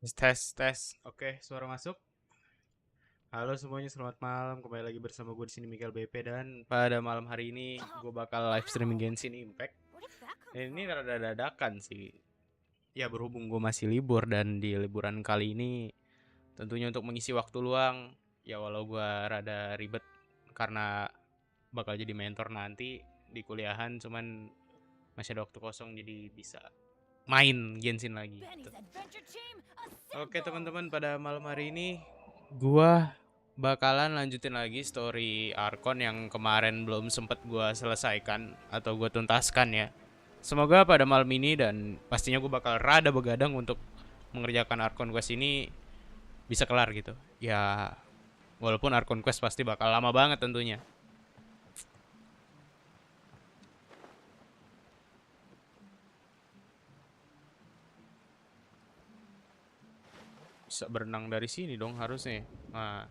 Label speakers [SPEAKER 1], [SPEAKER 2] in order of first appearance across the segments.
[SPEAKER 1] Tes, tes. Oke, suara masuk. Halo semuanya, selamat malam. Kembali lagi bersama gue di sini Mikael BP dan pada malam hari ini gue bakal live streaming
[SPEAKER 2] Wow,
[SPEAKER 1] Genshin Impact.
[SPEAKER 2] where did that come
[SPEAKER 1] Dan ini
[SPEAKER 2] from?
[SPEAKER 1] rada dadakan sih. Ya berhubung gue masih libur dan di liburan kali ini tentunya untuk mengisi waktu luang. Ya walau gue rada ribet karena bakal jadi mentor nanti di kuliahan, cuman masih ada waktu kosong jadi bisa main Genshin lagi gitu.
[SPEAKER 2] Benny's adventure team,
[SPEAKER 1] Oke
[SPEAKER 2] assemble!
[SPEAKER 1] teman-teman, pada malam hari ini gua bakalan lanjutin lagi story Archon yang kemarin belum sempet gua selesaikan atau gua tuntaskan ya. Semoga pada malam ini dan pastinya gua bakal rada begadang untuk mengerjakan Archon Quest ini bisa kelar gitu. Ya, walaupun Archon Quest pasti bakal lama banget tentunya. Bisa berenang dari sini dong harusnya. Nah,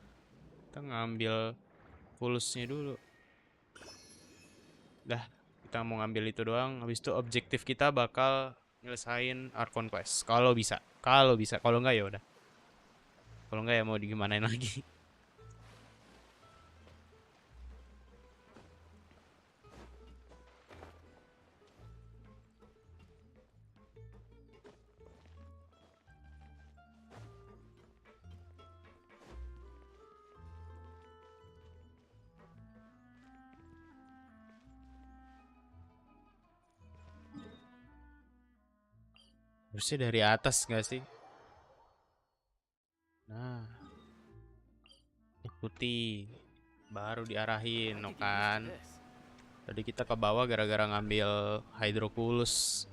[SPEAKER 1] kita ngambil fulusnya dulu. Dah, kita mau ngambil itu doang. Habis itu objektif kita bakal nyelesain Archon Quest. Kalau bisa. Kalau bisa. Kalau enggak ya udah. Kalau enggak ya mau digimanain lagi. Harusnya dari atas nggak sih? Nah, ikuti. Baru diarahin, no kan? Tadi kita ke bawah gara-gara ngambil Hydroculus.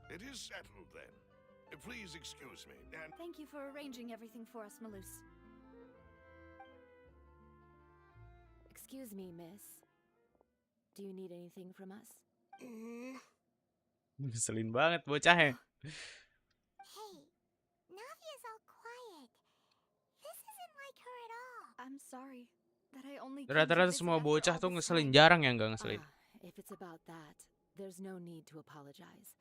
[SPEAKER 3] It is settled then. Please excuse me, and
[SPEAKER 2] Thank you for arranging everything for us, Malus. Excuse me, miss. Do you need anything from us?
[SPEAKER 1] Ngeselin banget bocahnya.
[SPEAKER 4] Hey, Navia's all quiet. This isn't like her at all.
[SPEAKER 2] I'm sorry that I only came to
[SPEAKER 1] Rata-rata
[SPEAKER 2] visit
[SPEAKER 1] semua
[SPEAKER 2] after
[SPEAKER 1] bocah
[SPEAKER 2] all
[SPEAKER 1] tuh
[SPEAKER 2] this
[SPEAKER 1] ngeselin.
[SPEAKER 2] time.
[SPEAKER 1] Jarang yang gak ngeselin.
[SPEAKER 2] If it's about that, there's no need to apologize.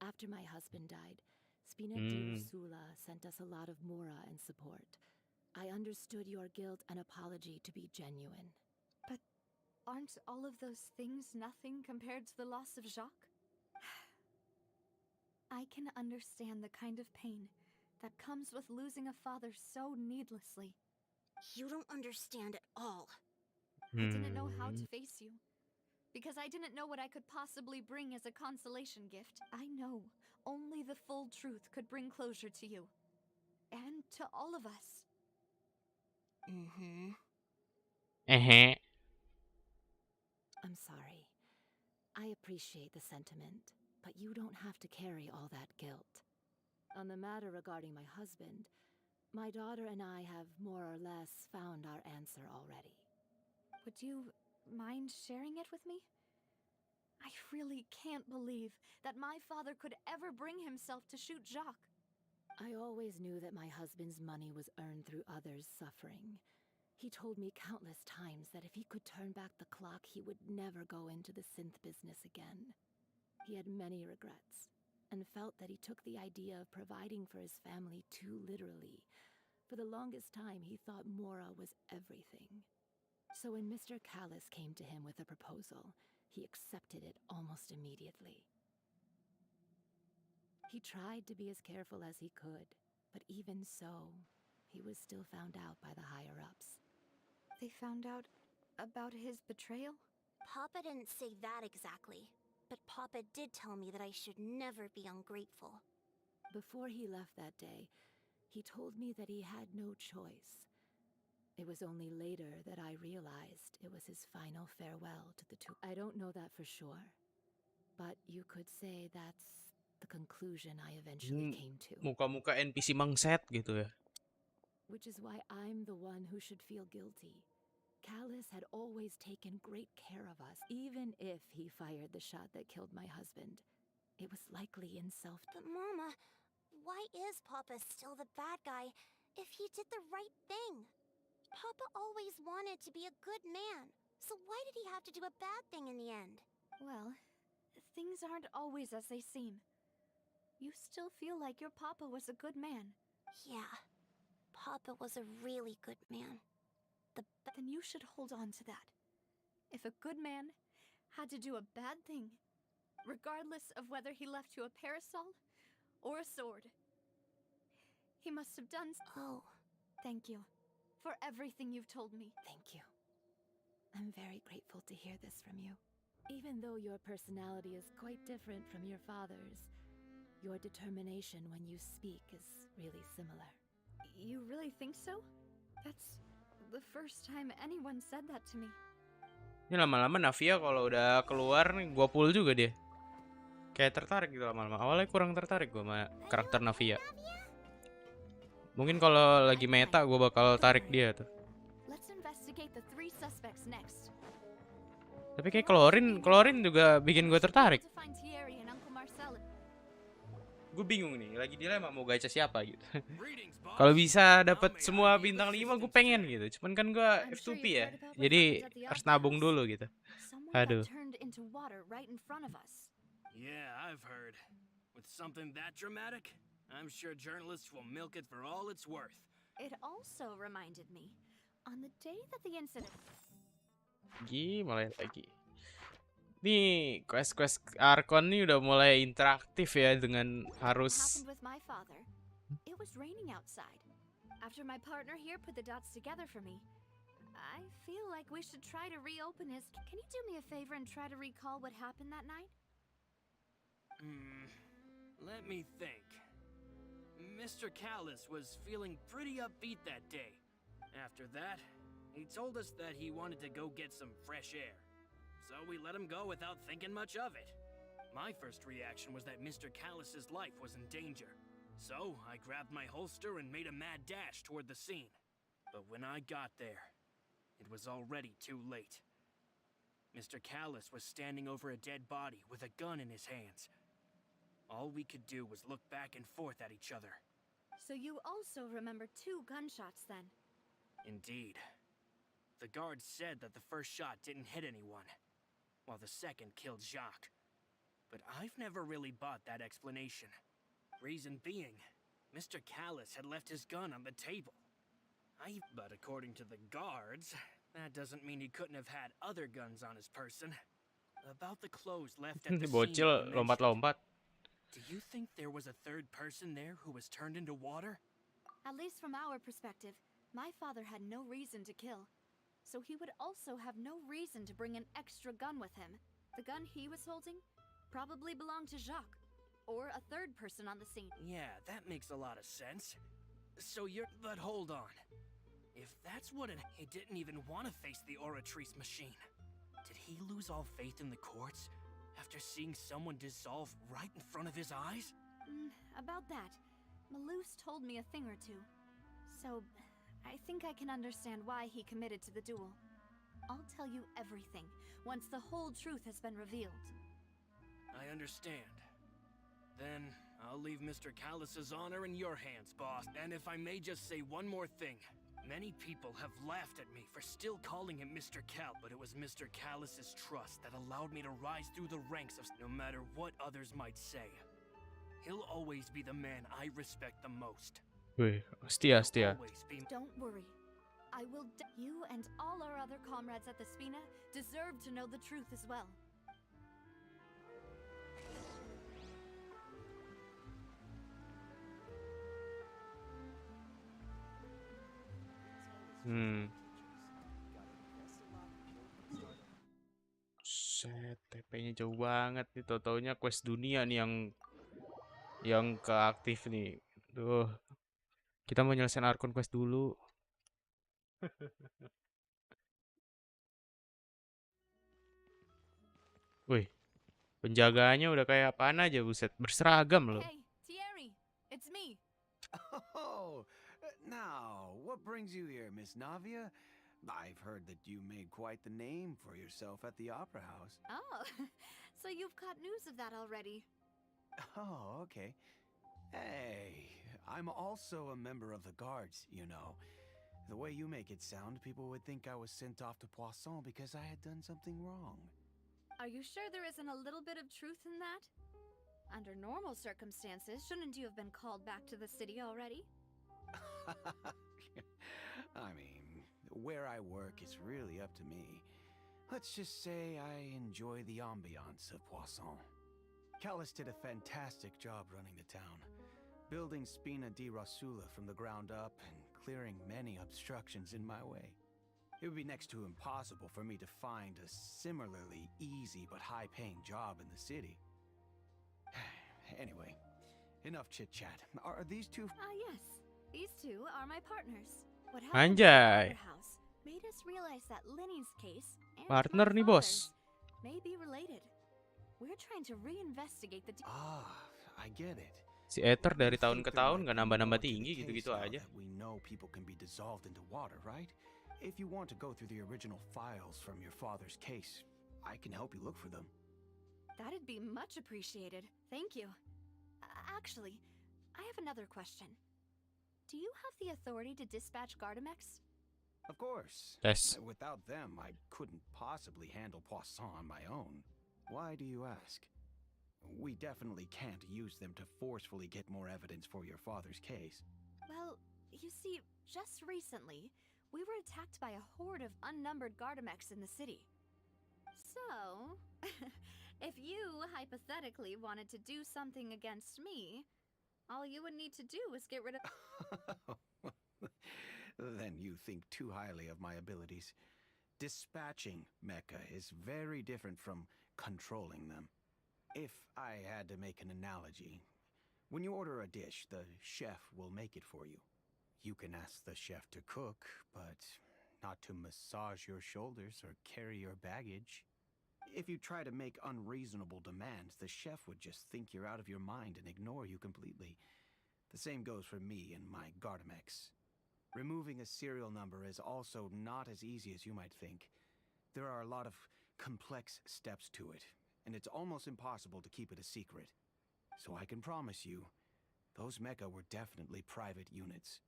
[SPEAKER 2] After my husband died, Spina di Ursula sent us a lot of mora and support. I understood your guilt and apology to be genuine. But aren't all of those things nothing compared to the loss of Jacques? I can understand the kind of pain that comes with losing a father so needlessly.
[SPEAKER 4] You don't understand at all.
[SPEAKER 2] I didn't know how to face you, because I didn't know what I could possibly bring as a consolation gift. I know only the full truth could bring closure to you. And to all of us.
[SPEAKER 1] Ehe.
[SPEAKER 2] I'm sorry. I appreciate the sentiment, but you don't have to carry all that guilt. On the matter regarding my husband, my daughter and I have more or less found our answer already. Would you mind sharing it with me? I really can't believe that my father could ever bring himself to shoot Jacques. I always knew that my husband's money was earned through others' suffering. He told me countless times that if he could turn back the clock, he would never go into the synth business again. He had many regrets, and felt that he took the idea of providing for his family too literally. For the longest time, he thought Mora was everything. So when Mr. Callis came to him with a proposal, he accepted it almost immediately. He tried to be as careful as he could, but even so, he was still found out by the higher-ups. They found out about his betrayal?
[SPEAKER 4] Papa didn't say that exactly, but Papa did tell me that I should never be ungrateful.
[SPEAKER 2] Before he left that day, he told me that he had no choice. It was only later that I realized it was his final farewell to the two. I don't know that for sure, but you could say that's the conclusion I eventually came to.
[SPEAKER 1] Muka-muka NPC mangset gitu ya.
[SPEAKER 2] Which is why I'm the one who should feel guilty. Callis had always taken great care of us, even if he fired the shot that killed my husband. It was likely in self.
[SPEAKER 4] But Mama, why is Papa still the bad guy if he did the right thing. Papa always wanted to be a good man, so why did he have to do a bad thing in the end?
[SPEAKER 2] Well, things aren't always as they seem. You still feel like your papa was a good man.
[SPEAKER 4] Yeah, Papa was a really good man.
[SPEAKER 2] Then you should hold on to that. If a good man had to do a bad thing, regardless of whether he left you a parasol or a sword, he must have done
[SPEAKER 4] Oh,
[SPEAKER 2] Thank you for everything you've told me.
[SPEAKER 5] Thank you. I'm very grateful to hear this from you. Even though your personality is quite different from your father's, your determination when you speak is really similar.
[SPEAKER 2] You really think so? That's the first time anyone said that to me.
[SPEAKER 1] Ini lama-lama Navia kalau udah keluar nih, gua pull juga dia. Kayak tertarik gitu lama-lama. Awalnya kurang tertarik gua sama karakter Navia. Mungkin kalau lagi meta gua bakal tarik dia tuh.
[SPEAKER 2] Let's investigate the 3 suspects next.
[SPEAKER 1] Tapi kayak klorin juga bikin gua tertarik.
[SPEAKER 2] To find Thierry and Uncle Marcel.
[SPEAKER 1] Gue bingung nih, lagi dilema mau gacha siapa gitu. Kalau bisa dapat semua bintang 5 gue pengen gitu. Cuman kan gue F2P ya. Jadi harus nabung dulu gitu.
[SPEAKER 2] Someone
[SPEAKER 1] Aduh.
[SPEAKER 2] got turned into water right in front of us.
[SPEAKER 6] Yeah, I've heard. With something that dramatic, I'm sure journalists will milk it for all it's worth.
[SPEAKER 2] It also reminded me, on the day that the incident...
[SPEAKER 1] Mulai lagi. Nih, quest-quest Archon nih udah mulai interaktif ya dengan Harus.
[SPEAKER 2] happened with my father. It was raining outside. After my partner here put the dots together for me, I feel like we should try to reopen his... Can you do me a favor and try to recall what happened that night?
[SPEAKER 6] Let me think. Mr. Callus was feeling pretty upbeat that day. After that, he told us that he wanted to go get some fresh air. So we let him go without thinking much of it. My first reaction was that Mr. Callus's life was in danger. So I grabbed my holster and made a mad dash toward the scene. But when I got there, it was already too late. Mr. Callus was standing over a dead body with a gun in his hands. All we could do was look back and forth at each other.
[SPEAKER 2] So you also remember 2 gunshots then?
[SPEAKER 6] Indeed. The guards said that the first shot didn't hit anyone, while the second killed Jacques. But I've never really bought that explanation. Reason being, Mr. Callus had left his gun on the table. But according to the guards, that doesn't mean he couldn't have had other guns on his person. About the clothes left at the scene.
[SPEAKER 1] Bocil
[SPEAKER 6] you mentioned,
[SPEAKER 1] lompat-lompat.
[SPEAKER 6] do you think there was a third person there who was turned into water?
[SPEAKER 2] At least from our perspective, my father had no reason to kill. So he would also have no reason to bring an extra gun with him. The gun he was holding probably belonged to Jacques, or a third person on the scene.
[SPEAKER 6] Yeah, that makes a lot of sense. So you're... But hold on. If that's what it... He didn't even want to face the Oratrice machine. Did he lose all faith in the courts after seeing someone dissolve right in front of his eyes?
[SPEAKER 2] About that, Malus told me a thing or two. So, I think I can understand why he committed to the duel. I'll tell you everything once the whole truth has been revealed.
[SPEAKER 6] I understand. Then, I'll leave Mr. Callus's honor in your hands, boss. And if I may just say one more thing. Many people have laughed at me for still calling him Mr. Cal, but it was Mr. Callus's trust that allowed me to rise through the ranks of no matter what others might say. He'll always be the man I respect the most.
[SPEAKER 1] Wih, setia.
[SPEAKER 6] Always be...
[SPEAKER 2] Don't worry. I will. You and all our other comrades at the Spina deserve to know the truth as well.
[SPEAKER 1] Set, TP-nya jauh banget nih. Tau-taunya quest dunia nih yang keaktif nih. Duh. Kita mau nyelesain Archon quest dulu. Wih, penjagaannya udah kayak apaan aja, buset. Berseragam loh.
[SPEAKER 2] Hey, Thierry, it's me.
[SPEAKER 7] Oh, now, what brings you here, Miss Navia? I've heard that you made quite the name for yourself at the Opera House.
[SPEAKER 2] Oh, so you've caught news of that already.
[SPEAKER 7] Oh, okay. Hey, I'm also a member of the guards, you know. The way you make it sound, people would think I was sent off to Poisson because I had done something wrong.
[SPEAKER 5] Are you sure there isn't a little bit of truth in that? Under normal circumstances, shouldn't you have been called back to the city already?
[SPEAKER 7] I mean, where I work is really up to me. Let's just say I enjoy the ambiance of Poisson. Callis did a fantastic job running the town, building Spina di Rosula from the ground up and clearing many obstructions in my way. It would be next to impossible for me to find a similarly easy but high-paying job in the city. Anyway, enough chit-chat. Are these two...
[SPEAKER 5] Yes. These two are my partners. What happened
[SPEAKER 1] Anjay.
[SPEAKER 5] at the house made us realize that Lenny's case and
[SPEAKER 1] Partner
[SPEAKER 5] my
[SPEAKER 1] nih,
[SPEAKER 5] father's
[SPEAKER 1] bos.
[SPEAKER 5] may be related. We're trying to reinvestigate the
[SPEAKER 7] I get it.
[SPEAKER 1] Si Ether dari
[SPEAKER 7] You
[SPEAKER 1] tahun
[SPEAKER 7] think
[SPEAKER 1] ke
[SPEAKER 7] there
[SPEAKER 1] tahun
[SPEAKER 7] might
[SPEAKER 1] nggak
[SPEAKER 7] be
[SPEAKER 1] nambah-nambah
[SPEAKER 7] more to the
[SPEAKER 1] tinggi
[SPEAKER 7] case
[SPEAKER 1] gitu-gitu
[SPEAKER 7] now
[SPEAKER 1] aja.
[SPEAKER 7] that we know people can be dissolved into water, right? If you want to go through the original files from your father's case, I can help you look for them.
[SPEAKER 5] That'd be much appreciated. Thank you. Actually, I have another question. Do you have the authority to dispatch Gardamex?
[SPEAKER 7] Of course.
[SPEAKER 1] Yes.
[SPEAKER 7] Without them, I couldn't possibly handle Poisson on my own. Why do you ask? We definitely can't use them to forcefully get more evidence for your father's case.
[SPEAKER 5] Well, you see, just recently, we were attacked by a horde of unnumbered Gardamex in the city. So, if you hypothetically wanted to do something against me, all you would need to do is get rid of...
[SPEAKER 7] Then you think too highly of my abilities. Dispatching mecha is very different from controlling them. If I had to make an analogy, when you order a dish, the chef will make it for you. You can ask the chef to cook, but not to massage your shoulders or carry your baggage. If you try to make unreasonable demands, the chef would just think you're out of your mind and ignore you completely. The same goes for me and my Gardamex. Removing a serial number is also not as easy as you might think. There are a lot of complex steps to it, and it's almost impossible to keep it a secret. So I can promise you, those mecha were definitely private units.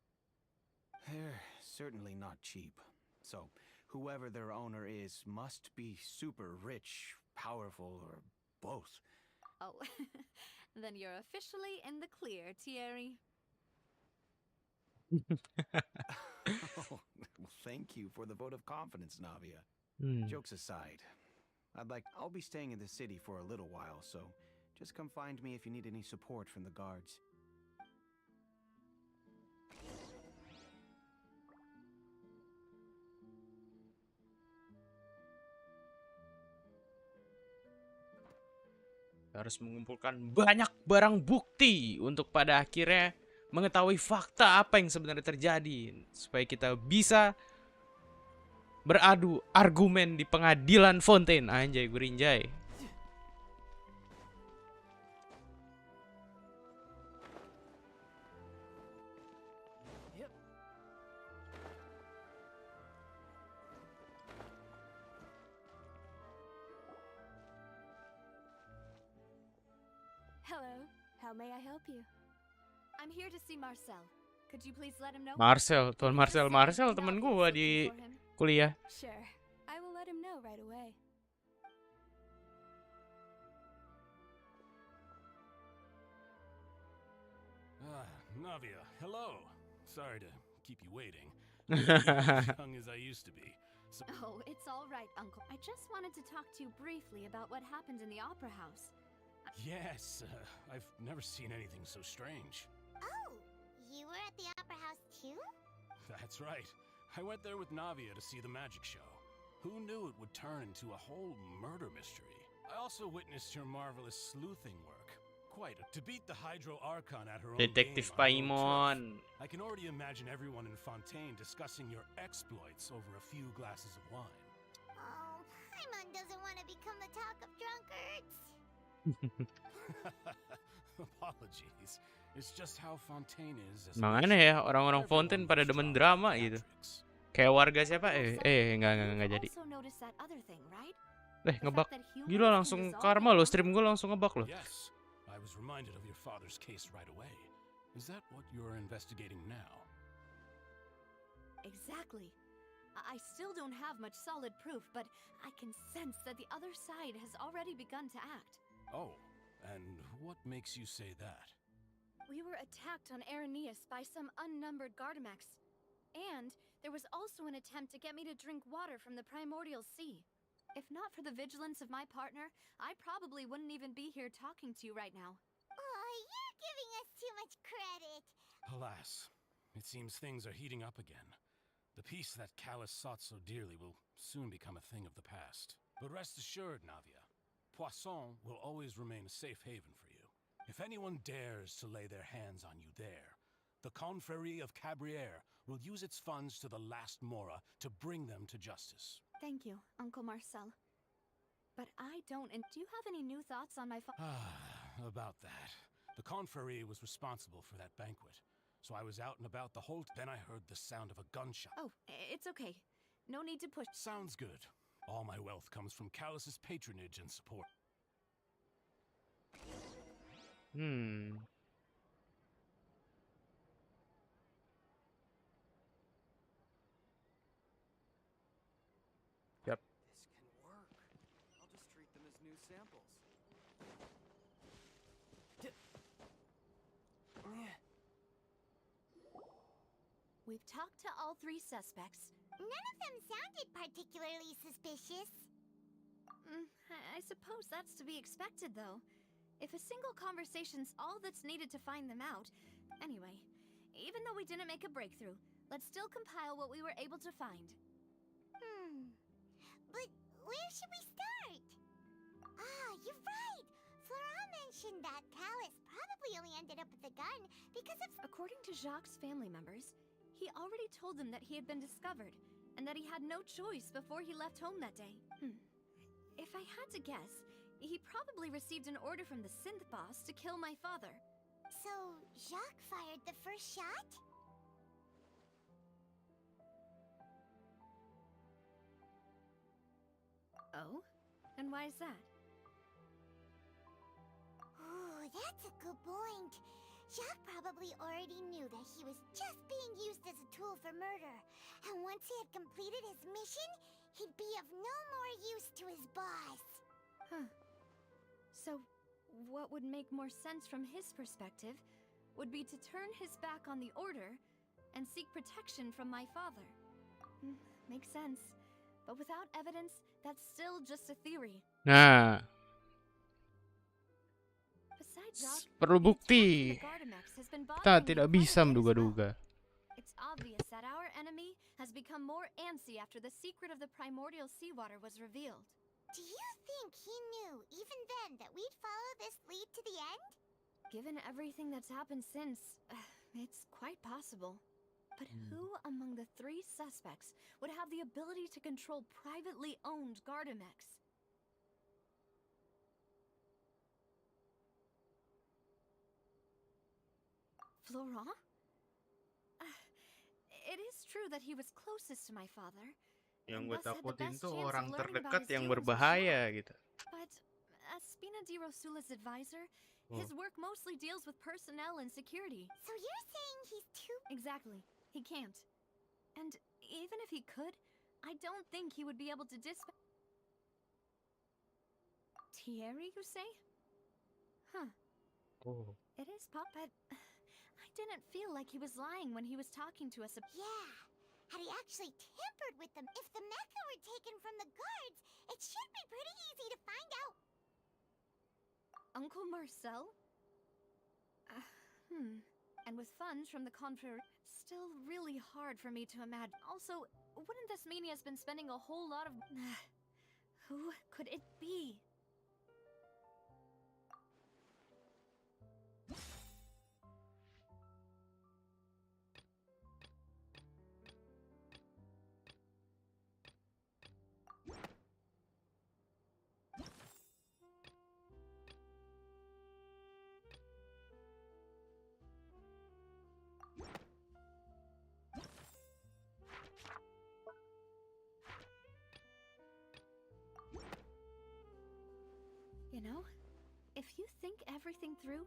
[SPEAKER 7] They're certainly not cheap. So whoever their owner is must be super rich, powerful, or both.
[SPEAKER 5] Oh, then you're officially in the clear, Thierry.
[SPEAKER 7] Well, thank you for the vote of confidence, Navia. Jokes aside, I'll be staying in the city for a little while, so just come find me if you need any support from the guards.
[SPEAKER 1] Harus mengumpulkan banyak barang bukti untuk pada akhirnya mengetahui fakta apa yang sebenarnya terjadi supaya kita bisa beradu argumen di pengadilan Fontaine. Anjay, gurinjay.
[SPEAKER 5] Hello, how may I help you? I'm here to see Marcel. Could you please let him know?
[SPEAKER 1] Marcel, Tuan Marcel, temen gua di kuliah.
[SPEAKER 5] Sure, I will let him know right away.
[SPEAKER 8] Navia, hello. Sorry to keep you waiting. I'm not as young as I used to be. So
[SPEAKER 5] Oh, it's all right, Uncle. I just wanted to talk to you briefly about what happened in the opera house.
[SPEAKER 8] yes, I've never seen anything so strange.
[SPEAKER 4] Oh, you were at the opera house too?
[SPEAKER 8] That's right. I went there with Navia to see the magic show. Who knew it would turn into a whole murder mystery? I also witnessed your marvelous sleuthing work. Quite to beat the Hydro Archon at her own
[SPEAKER 1] Detektif
[SPEAKER 8] game on her
[SPEAKER 1] Paimon.
[SPEAKER 8] own turf. I can already imagine everyone in Fontaine discussing your exploits over a few glasses of wine.
[SPEAKER 4] Oh, Paimon doesn't want to become the talk of drunkards.
[SPEAKER 8] Apologies. It's just how Fontaine is.
[SPEAKER 1] Makanya ya orang-orang Fontaine pada demen drama gitu. Kayak warga siapa? Enggak jadi.
[SPEAKER 5] Also noticed that other thing, right?
[SPEAKER 1] Ngebug. Gila langsung karma lo, stream gue langsung ngebug lo.
[SPEAKER 8] Yes, I was reminded of your father's case right away. Is that what you're investigating now?
[SPEAKER 5] Exactly. I still don't have much solid proof, but I can sense that the other side has already begun to act.
[SPEAKER 8] Oh, and what makes you say that?
[SPEAKER 5] We were attacked on Arrhenius by some unnumbered Gardamex. And there was also an attempt to get me to drink water from the primordial sea. If not for the vigilance of my partner, I probably wouldn't even be here talking to you right now.
[SPEAKER 4] Oh, you're giving us too much credit.
[SPEAKER 8] Alas, it seems things are heating up again. The peace that Callus sought so dearly will soon become a thing of the past. But rest assured, Navia, Poisson will always remain a safe haven for you. If anyone dares to lay their hands on you there, the Confrérie of Cabriere will use its funds to the last Mora to bring them to justice.
[SPEAKER 5] Thank you, Uncle Marcel. But I don't. And do you have any new thoughts on my
[SPEAKER 8] About that. The Confrérie was responsible for that banquet. So I was out and about the whole then I heard the sound of a gunshot.
[SPEAKER 5] Oh, it's okay. No need to push.
[SPEAKER 8] Sounds good. All my wealth comes from Callus's patronage and support.
[SPEAKER 1] Yep.
[SPEAKER 6] This can work. I'll just treat them as new samples.
[SPEAKER 5] We've talked to all three suspects.
[SPEAKER 4] None of them sounded particularly suspicious.
[SPEAKER 5] I suppose that's to be expected, though. If a single conversation's all that's needed to find them out. Anyway, even though we didn't make a breakthrough, let's still compile what we were able to find.
[SPEAKER 4] But where should we start? Ah, you're right. Flora mentioned that Callus probably only ended up with the gun because of...
[SPEAKER 5] According to Jacques' family members, he already told them that he had been discovered, and that he had no choice before he left home that day. If I had to guess, he probably received an order from the synth boss to kill my father.
[SPEAKER 4] So, Jacques fired the first shot?
[SPEAKER 5] Oh? And why is that?
[SPEAKER 4] Ooh, that's a good point. Jacques probably already knew that he was just being used as a tool for murder. And once he had completed his mission, he'd be of no more use to his boss.
[SPEAKER 5] So, what would make more sense from his perspective would be to turn his back on the order and seek protection from my father. Makes sense. But without evidence, that's still just a theory.
[SPEAKER 1] Nah,
[SPEAKER 5] Besides Jacques,
[SPEAKER 1] perlu
[SPEAKER 5] the
[SPEAKER 1] bukti.
[SPEAKER 5] attack from the Gardamex has been
[SPEAKER 1] Kita
[SPEAKER 5] bothering me
[SPEAKER 1] tidak
[SPEAKER 5] quite a
[SPEAKER 1] bisa
[SPEAKER 5] bit as well.
[SPEAKER 1] menduga-duga.
[SPEAKER 5] It's obvious that our enemy has become more antsy after the secret of the primordial seawater was revealed.
[SPEAKER 4] Do you think he knew, even then, that we'd follow this lead to the end?
[SPEAKER 5] Given everything that's happened since, it's quite possible. But who among the three suspects would have the ability to control privately owned Gardamex? Florent? It is true that he was closest to my father.
[SPEAKER 1] Yang
[SPEAKER 5] and
[SPEAKER 1] gue
[SPEAKER 5] thus had the
[SPEAKER 1] takutin
[SPEAKER 5] best
[SPEAKER 1] tuh
[SPEAKER 5] chance of
[SPEAKER 1] orang
[SPEAKER 5] learning about
[SPEAKER 1] terdekat
[SPEAKER 5] his
[SPEAKER 1] yang
[SPEAKER 5] dealings with
[SPEAKER 1] berbahaya
[SPEAKER 5] Jacques.
[SPEAKER 1] gitu.
[SPEAKER 5] But as Spina di Rosula's advisor, his work mostly deals with personnel and security.
[SPEAKER 4] So you're saying he's too...
[SPEAKER 5] Exactly. He can't. And even if he could, I don't think he would be able to Thierry, you say? Huh.
[SPEAKER 1] Oh.
[SPEAKER 5] It is pop, but I didn't feel like he was lying when he was talking to us.
[SPEAKER 4] Yeah. Had he actually tampered with them, if the mecha were taken from the guards, it should be pretty easy to find out.
[SPEAKER 5] Uncle Marcel? And with funds from the Confrérie, still really hard for me to imagine. Also, wouldn't this mean he has been spending a whole lot of... Who could it be? You know, if you think everything through,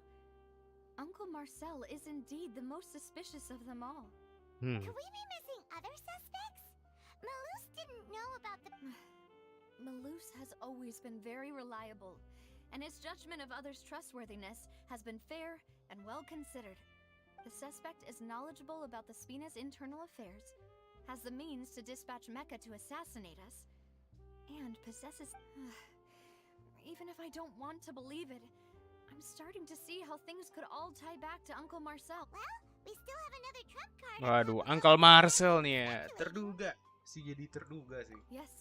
[SPEAKER 5] Uncle Marcel is indeed the most suspicious of them all.
[SPEAKER 4] Could we be missing other suspects? Malus didn't know about the...
[SPEAKER 5] Malus has always been very reliable, and his judgment of others' trustworthiness has been fair and well considered. The suspect is knowledgeable about the Spina's internal affairs, has the means to dispatch Mecha to assassinate us, and possesses... Even if I don't want to believe it, I'm starting to see how things could all tie back to Uncle Marcel.
[SPEAKER 4] Well, we still have another trump card.
[SPEAKER 1] Waduh, Uncle Marcel nih ya. Terduga. Jadi terduga sih.
[SPEAKER 5] Yes.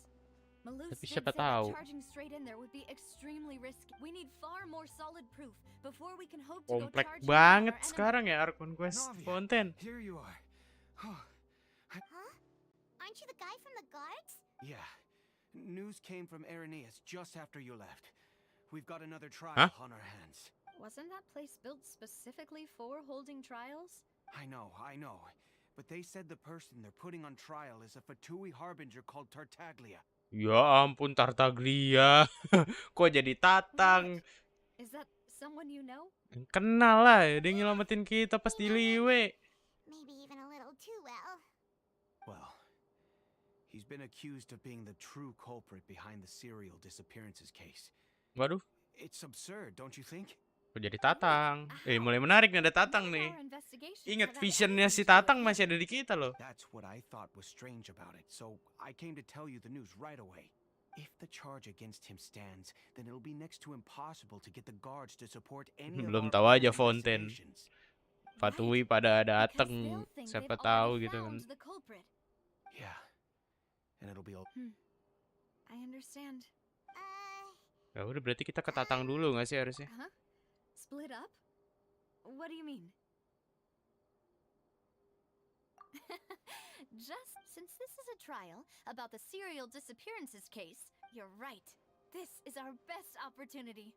[SPEAKER 5] Malus
[SPEAKER 1] Tapi
[SPEAKER 5] did
[SPEAKER 1] siapa
[SPEAKER 5] say that
[SPEAKER 1] tahu.
[SPEAKER 5] charging straight in there would be extremely risky. We need far more solid proof before we can hope to go
[SPEAKER 1] Komplek
[SPEAKER 5] charging
[SPEAKER 1] banget
[SPEAKER 5] our enemy.
[SPEAKER 1] sekarang ya Archon Quest
[SPEAKER 7] Navia,
[SPEAKER 1] Fountain.
[SPEAKER 7] Here you are. Oh,
[SPEAKER 4] Huh? Aren't you the guy from the guards?
[SPEAKER 7] yeah. News came from Irenaeus just after you left. We've got another trial on our hands.
[SPEAKER 5] Wasn't that place built specifically for holding trials?
[SPEAKER 7] I know. But they said the person they're putting on trial is a Fatui harbinger called Tartaglia.
[SPEAKER 1] Ya ampun Tartaglia. Kok jadi Tatang?
[SPEAKER 5] Is that someone you know?
[SPEAKER 1] Kenal lah, dia nyelamatin kita pas di Liwe.
[SPEAKER 4] Maybe even a little too well.
[SPEAKER 7] Well, he's been accused of being the true culprit behind the serial disappearances case.
[SPEAKER 1] Waduh,
[SPEAKER 7] It's absurd, don't you think?
[SPEAKER 1] kok jadi Tatang? Mulai menarik nih ada Tatang nih. Ingat visionnya si Tatang masih ada di kita loh.
[SPEAKER 7] That's what I thought was strange about it, so I came to tell you the news right away. If the charge against him stands, then it'll be next to impossible to get the guards to support any of
[SPEAKER 1] Belum
[SPEAKER 7] our
[SPEAKER 1] tahu aja
[SPEAKER 7] other
[SPEAKER 1] Fountain.
[SPEAKER 7] investigations.
[SPEAKER 1] Fatui pada dateng, siapa tahu gitu kan.
[SPEAKER 7] Yeah, and it'll be all...
[SPEAKER 5] I understand.
[SPEAKER 1] Ya udah berarti kita ke Tatang dulu nggak sih harusnya?
[SPEAKER 5] Huh? Split up? What do you mean? Just since this is a trial about the serial disappearances case, you're right. This is our best opportunity.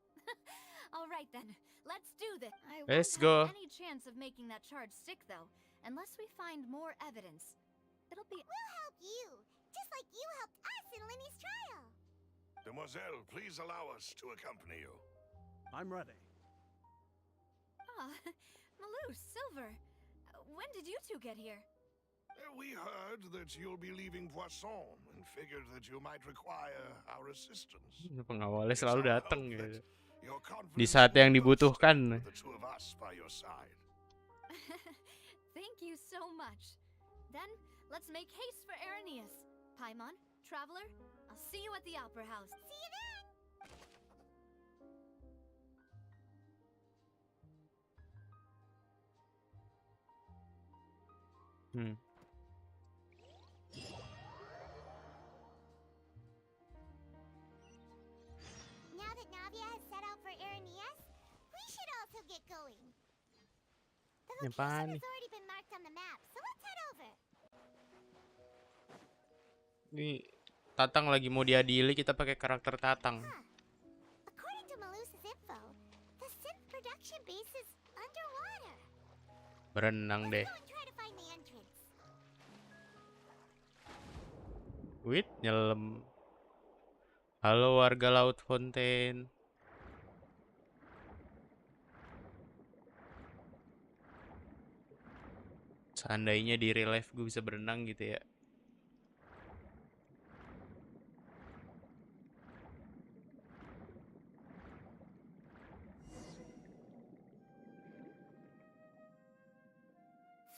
[SPEAKER 5] All right then, let's do this. I
[SPEAKER 1] Let's
[SPEAKER 5] won't
[SPEAKER 1] go.
[SPEAKER 5] have any chance of making that charge stick though, unless we find more evidence. It'll be...
[SPEAKER 4] We'll help you, just like you helped us in Linny's trial.
[SPEAKER 3] Demoiselle, please allow us to accompany you.
[SPEAKER 9] I'm ready.
[SPEAKER 5] Ah, Malus, Silver. When did you two get here?
[SPEAKER 3] We heard that you'll be leaving Poisson and figured that you might require our assistance.
[SPEAKER 1] Pengawalnya selalu datang gitu.
[SPEAKER 3] Your
[SPEAKER 1] Di saat yang dibutuhkan.
[SPEAKER 3] the two of us by your side.
[SPEAKER 5] Thank you so much. Then, let's make haste for Irenaeus. Paimon, Traveler, I'll see you at the Opera House.
[SPEAKER 4] See you then. Now that Navia has set out for Irenaeus, we should also get going. The
[SPEAKER 1] Yang
[SPEAKER 4] location
[SPEAKER 1] panik.
[SPEAKER 4] has already been marked on the map, so let's head over.
[SPEAKER 1] Ini Tatang lagi mau diadili, kita pakai karakter Tatang.
[SPEAKER 4] According to Malus's info, the synth production base is underwater.
[SPEAKER 1] Berenang deh.
[SPEAKER 4] Go and try to find the entrance.
[SPEAKER 1] Wait, nyelam. Halo warga Laut Fontaine. Seandainya di real life gue bisa berenang gitu ya.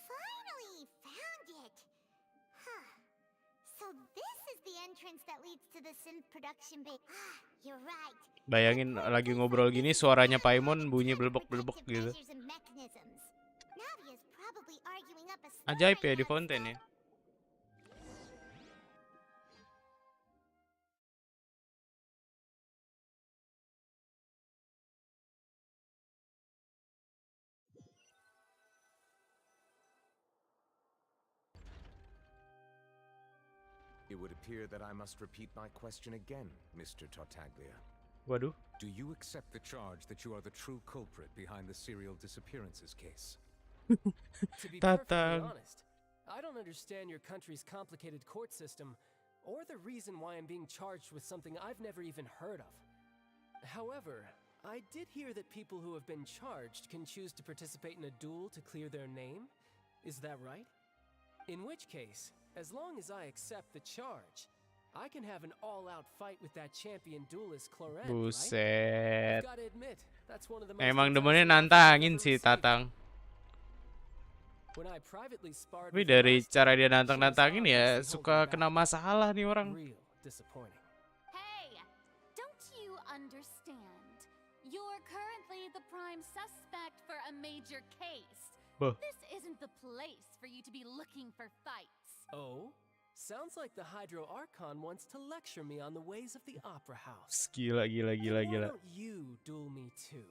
[SPEAKER 4] Finally found it. Huh. So this is the entrance that leads to the synth production base. You're right.
[SPEAKER 1] Bayangin lagi ngobrol gini suaranya Paimon bunyi belebek-belebek gitu. Ajaib ya di Fontaine ya.
[SPEAKER 10] It would appear that I must repeat my question again, Mr. Tartaglia.
[SPEAKER 1] Waduh.
[SPEAKER 10] Do you accept the charge that you are the true culprit behind the serial disappearances case?
[SPEAKER 6] To be perfectly
[SPEAKER 1] Tatang.
[SPEAKER 6] honest, I don't understand your country's complicated court system or the reason why I'm being charged with something I've never even heard of. However,
[SPEAKER 9] I did hear that people who have been charged can choose to participate in a duel to clear their name. Is that right? In which case, as long as I accept the charge, I can have an all-out fight with that champion duelist Clorent, right?
[SPEAKER 1] Buset.
[SPEAKER 9] I've got to admit, that's one of the most
[SPEAKER 1] Emang
[SPEAKER 9] intense
[SPEAKER 1] demennya
[SPEAKER 9] offers I've
[SPEAKER 1] nantangin
[SPEAKER 9] ever
[SPEAKER 1] sih
[SPEAKER 9] received.
[SPEAKER 1] Tatang.
[SPEAKER 9] When I privately sparred
[SPEAKER 1] Tapi
[SPEAKER 9] with her
[SPEAKER 1] dari
[SPEAKER 9] last
[SPEAKER 1] cara
[SPEAKER 9] time,
[SPEAKER 1] dia
[SPEAKER 9] she was
[SPEAKER 1] nantang-nantangin ya
[SPEAKER 9] obviously
[SPEAKER 1] suka
[SPEAKER 9] holding
[SPEAKER 1] kena
[SPEAKER 9] back.
[SPEAKER 1] masalah nih orang.
[SPEAKER 9] Real disappointing.
[SPEAKER 4] Hey, don't you understand? You're currently the prime suspect for a major case.
[SPEAKER 1] Buh.
[SPEAKER 4] This isn't the place for you to be looking for fights.
[SPEAKER 9] Oh? Sounds like the Hydro Archon wants to lecture me on the ways of the Opera House.
[SPEAKER 1] Gila.
[SPEAKER 9] Then why don't you duel me too?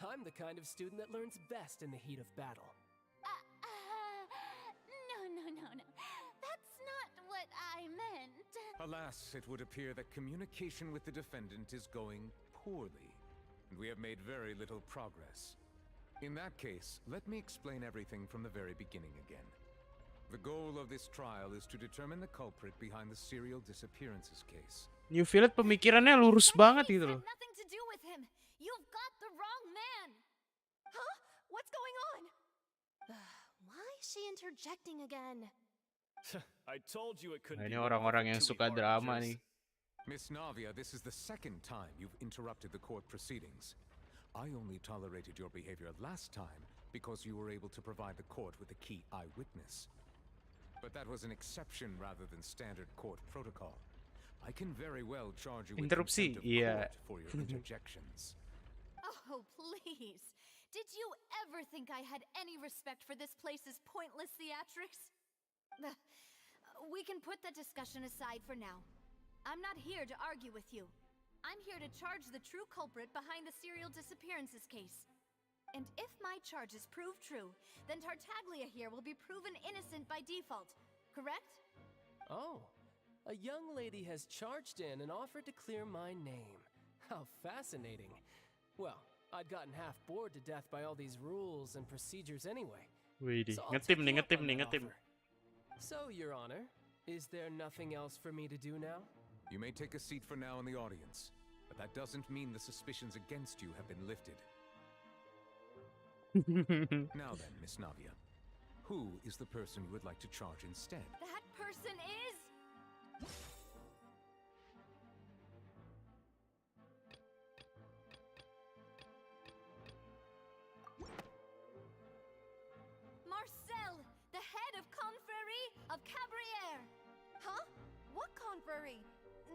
[SPEAKER 9] I'm the kind of student that learns best in the heat of battle.
[SPEAKER 4] No. That's not what I meant.
[SPEAKER 10] Alas, it would appear that communication with the defendant is going poorly, and we have made very little progress. In that case, let me explain everything from the very beginning again. The goal of this trial is to determine the culprit behind the serial disappearances case.
[SPEAKER 1] New Violet pemikirannya lurus banget
[SPEAKER 4] That
[SPEAKER 1] gitu
[SPEAKER 4] case
[SPEAKER 1] loh.
[SPEAKER 4] had nothing to do with him. You've got the wrong man. Huh? What's going on? Why is she interjecting again?
[SPEAKER 11] I told you it couldn't
[SPEAKER 1] Nah,
[SPEAKER 11] be
[SPEAKER 1] ini
[SPEAKER 11] one of
[SPEAKER 1] orang-orang
[SPEAKER 11] the
[SPEAKER 1] yang
[SPEAKER 11] two
[SPEAKER 1] suka drama
[SPEAKER 11] archers.
[SPEAKER 1] nih.
[SPEAKER 10] Miss Navia, this is the second time you've interrupted the court proceedings. I only tolerated your behavior last time because you were able to provide the court with a key eyewitness. But that was an exception rather than standard court protocol. I can very well charge you with
[SPEAKER 1] Interupsi,
[SPEAKER 10] contempt of
[SPEAKER 1] iya.
[SPEAKER 10] court for your interjections.
[SPEAKER 4] Oh, please. Did you ever think I had any respect for this place's pointless theatrics? We can put that discussion aside for now. I'm not here to argue with you. I'm here to charge the true culprit behind the serial disappearances case. And if my charges prove true, then Tartaglia here will be proven innocent by default, correct?
[SPEAKER 9] Oh, a young lady has charged in and offered to clear my name. How fascinating. Well, I'd gotten half bored to death by all these rules and procedures anyway.
[SPEAKER 1] Wih,
[SPEAKER 9] So I'll
[SPEAKER 1] ngetim
[SPEAKER 9] take
[SPEAKER 1] nih,
[SPEAKER 9] you up
[SPEAKER 1] ngetim
[SPEAKER 9] on
[SPEAKER 1] nih,
[SPEAKER 9] that
[SPEAKER 1] ngetim.
[SPEAKER 9] offer. So, Your Honor, is there nothing else for me to do now?
[SPEAKER 10] You may take a seat for now in the audience, but that doesn't mean the suspicions against you have been lifted. Now then, Miss Navia, who is the person you would like to charge instead?
[SPEAKER 4] That person is... Marcel, the head of Confrérie of Cabrières. Huh? What Confrérie?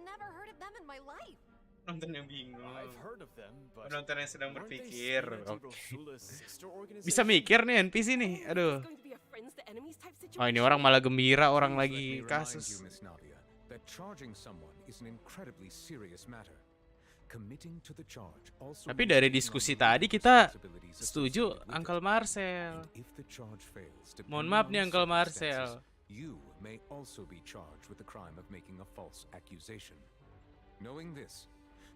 [SPEAKER 4] Never heard of them in my life.
[SPEAKER 1] Penonton yang bingung.
[SPEAKER 11] I've heard of them, but
[SPEAKER 1] Penonton yang sedang
[SPEAKER 11] aren't they
[SPEAKER 1] berpikir.
[SPEAKER 11] Spina di
[SPEAKER 1] Oke.
[SPEAKER 11] Rosula's sister
[SPEAKER 1] Bisa
[SPEAKER 11] organization?
[SPEAKER 1] mikir nih NPC nih. Aduh. Oh, ini orang malah gembira, orang
[SPEAKER 10] Please
[SPEAKER 1] lagi
[SPEAKER 10] let me remind
[SPEAKER 1] kasus.
[SPEAKER 10] you, Miss Navia, that charging someone is an incredibly serious matter. Committing to the charge also
[SPEAKER 1] Tapi
[SPEAKER 10] means
[SPEAKER 1] dari
[SPEAKER 10] taking on
[SPEAKER 1] diskusi
[SPEAKER 10] the
[SPEAKER 1] tadi
[SPEAKER 10] legal
[SPEAKER 1] kita
[SPEAKER 10] responsibilities
[SPEAKER 1] setuju
[SPEAKER 10] associated with
[SPEAKER 1] Uncle
[SPEAKER 10] it.
[SPEAKER 1] Marcel.
[SPEAKER 10] And if the charge fails,
[SPEAKER 1] Mohon
[SPEAKER 10] depending
[SPEAKER 1] maaf
[SPEAKER 10] on
[SPEAKER 1] nih
[SPEAKER 10] the
[SPEAKER 1] Uncle
[SPEAKER 10] circumstances,
[SPEAKER 1] Marcel.
[SPEAKER 10] you may also be charged with the crime of making a false accusation. Knowing this,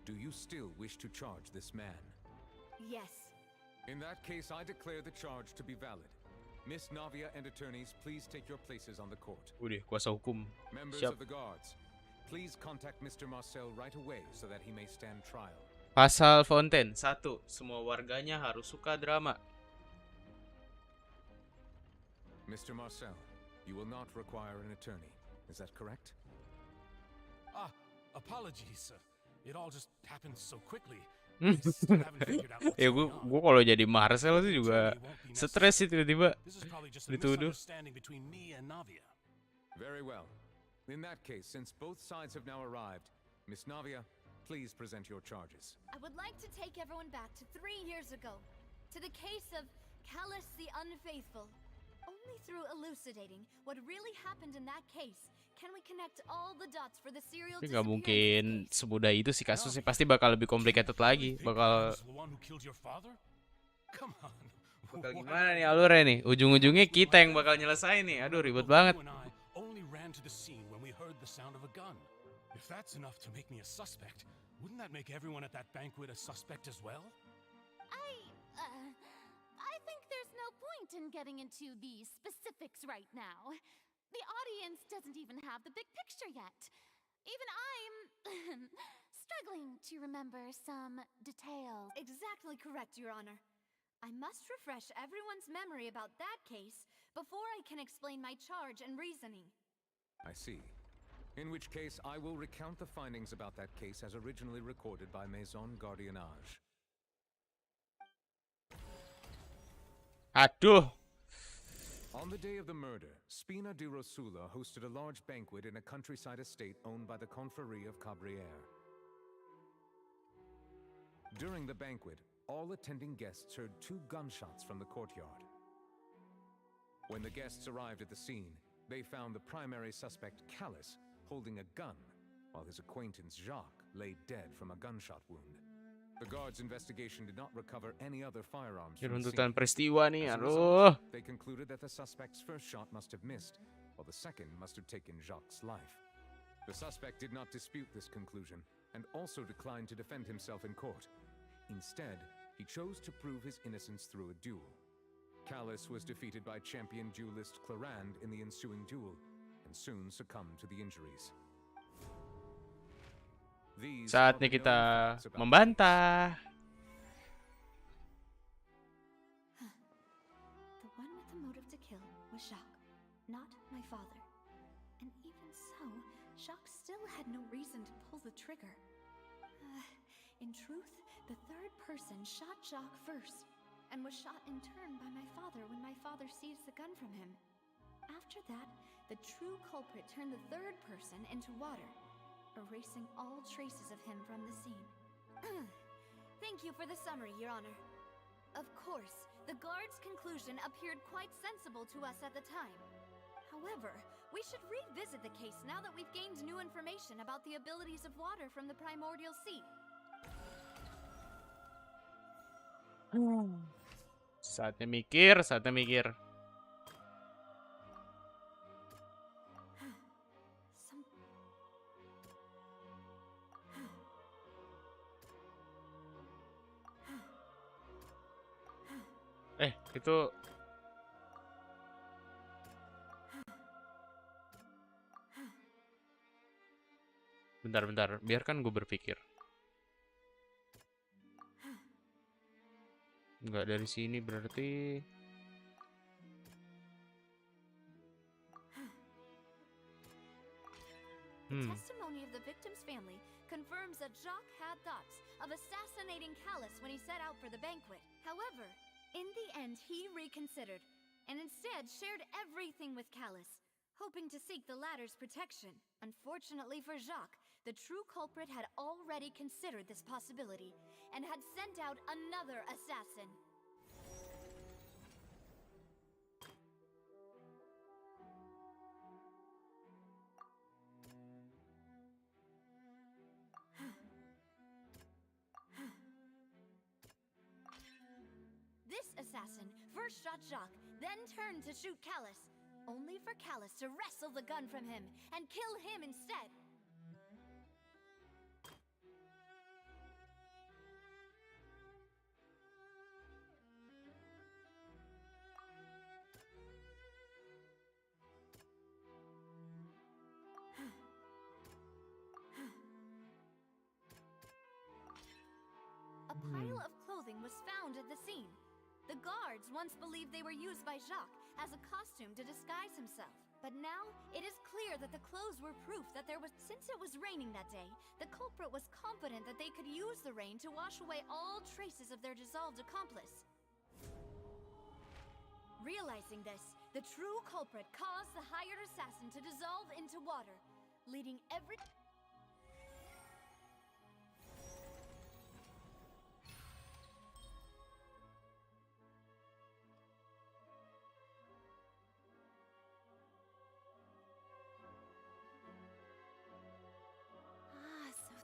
[SPEAKER 10] do you still wish to charge this man?
[SPEAKER 4] Yes.
[SPEAKER 10] In that case, I declare the charge to be valid. Miss Navia and attorneys, please take your places on the court.
[SPEAKER 1] Udah, kuasa hukum.
[SPEAKER 10] Members
[SPEAKER 1] Siap.
[SPEAKER 10] of the guards, please contact Mr. Marcel right away so that he may stand trial.
[SPEAKER 1] Pasal Fontaine 1. Semua warganya harus suka drama.
[SPEAKER 10] Mr. Marcel, you will not require an attorney. Is that correct?
[SPEAKER 8] Apologies. It all just happened so quickly. I still haven't figured out what's
[SPEAKER 1] Ya
[SPEAKER 8] going on.
[SPEAKER 1] gua kalau jadi Marcel tuh
[SPEAKER 8] The
[SPEAKER 1] juga
[SPEAKER 8] attorney won't be
[SPEAKER 1] stres sih
[SPEAKER 8] necessary.
[SPEAKER 1] tiba-tiba
[SPEAKER 8] This is probably just a
[SPEAKER 1] dituduh.
[SPEAKER 8] misunderstanding between me and Navia.
[SPEAKER 10] Very well. In that case, since both sides have now arrived, Miss Navia, please present your charges.
[SPEAKER 4] I would like to take everyone back to 3 years ago, to the case of Callus the Unfaithful. Only through elucidating what really happened in that case can we connect all the dots for the serial
[SPEAKER 1] Tapi nggak
[SPEAKER 4] disappearance
[SPEAKER 1] mungkin
[SPEAKER 4] case.
[SPEAKER 1] semudah itu sih kasusnya, pasti bakal lebih complicated lagi.
[SPEAKER 8] Think
[SPEAKER 1] Bakal
[SPEAKER 8] Harus the one who killed your father? Come on.
[SPEAKER 1] bakal
[SPEAKER 8] Why
[SPEAKER 1] gimana
[SPEAKER 8] not?
[SPEAKER 1] nih alurnya nih? Ujung-ujungnya kita yang bakal nyelesain nih. Aduh, ribet banget.
[SPEAKER 8] You and I only ran to the scene when we heard the sound of a gun. If that's enough to make me a suspect, wouldn't that make everyone at that banquet a suspect as well?
[SPEAKER 4] I think there's no point in getting into the specifics right now. The audience doesn't even have the big picture yet. Even I'm struggling to remember some details.
[SPEAKER 12] Exactly correct, Your Honor. I must refresh everyone's memory about that case before I can explain my charge and reasoning.
[SPEAKER 10] I see. In which case, I will recount the findings about that case as originally recorded by Maison Gardiennage.
[SPEAKER 1] Aduh.
[SPEAKER 10] On the day of the murder, Spina di Rosula hosted a large banquet in a countryside estate owned by the Confrérie of Cabrières. During the banquet, all attending guests heard 2 gunshots from the courtyard. When the guests arrived at the scene, they found the primary suspect, Callus, holding a gun, while his acquaintance, Jacques, lay dead from a gunshot wound. The guards' investigation did not recover any other firearms from the
[SPEAKER 1] Runtutan
[SPEAKER 10] scene.
[SPEAKER 1] peristiwa nih,
[SPEAKER 10] As a
[SPEAKER 1] aduh.
[SPEAKER 10] result, they concluded that the suspect's first shot must have missed, while the second must have taken Jacques' life. The suspect did not dispute this conclusion, and also declined to defend himself in court. Instead, he chose to prove his innocence through a duel. Callus was defeated by champion duelist Clarand in the ensuing duel, and soon succumbed to the injuries. These are
[SPEAKER 1] Saatnya
[SPEAKER 10] the
[SPEAKER 1] kita
[SPEAKER 10] known facts about the
[SPEAKER 1] membantah.
[SPEAKER 12] The one with the motive to kill was Jacques, not my father. And even so, Jacques still had no reason to pull the trigger. In truth, the third person shot Jacques first, and was shot in turn by my father when my father seized the gun from him. After that, the true culprit turned the third person into water, erasing all traces of him from the scene. Thank you for the summary, Your Honor. Of course, the guard's conclusion appeared quite sensible to us at the time. However, we should revisit the case now that we've gained new information about the abilities of water from the primordial sea.
[SPEAKER 1] Saatnya mikir, saatnya mikir. Itu bentar, biarkan gue berpikir. Enggak dari sini berarti.
[SPEAKER 12] The testimony of the victim's family confirms that Jacques had thoughts of assassinating Callus when he set out for the banquet. However, in the end, he reconsidered, and instead shared everything with Callus, hoping to seek the latter's protection. Unfortunately for Jacques, the true culprit had already considered this possibility, and had sent out another assassin. This assassin first shot Jacques, then turned to shoot Callus, only for Callus to wrestle the gun from him and kill him instead. A pile of clothing was found at the scene. The guards once believed they were used by Jacques as a costume to disguise himself. But now, it is clear that the clothes were proof that since it was raining that day, the culprit was confident that they could use the rain to wash away all traces of their dissolved accomplice. Realizing this, the true culprit caused the hired assassin to dissolve into water, leading every...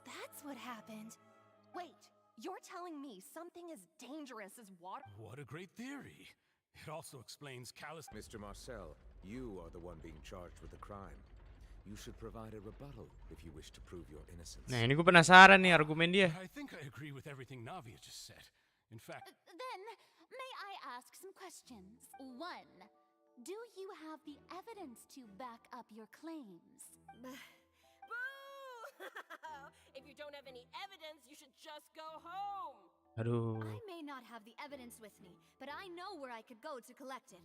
[SPEAKER 13] That's what happened. Wait, you're telling me something as dangerous as water?
[SPEAKER 8] What a great theory. It also explains Callus.
[SPEAKER 10] Mr. Marcel, you are the one being charged with the crime. You should provide a rebuttal if you wish to prove your innocence.
[SPEAKER 1] Nah, ini gue penasaran nih argumen dia.
[SPEAKER 8] I think I agree with everything Navia just said. In fact...
[SPEAKER 4] Then, may I ask some questions? 1. Do you have the evidence to back up your claims?
[SPEAKER 12] Boo!
[SPEAKER 13] If you don't have any evidence, you should just go home.
[SPEAKER 1] Aduh.
[SPEAKER 12] I may not have the evidence with me, but I know where I could go to collect it.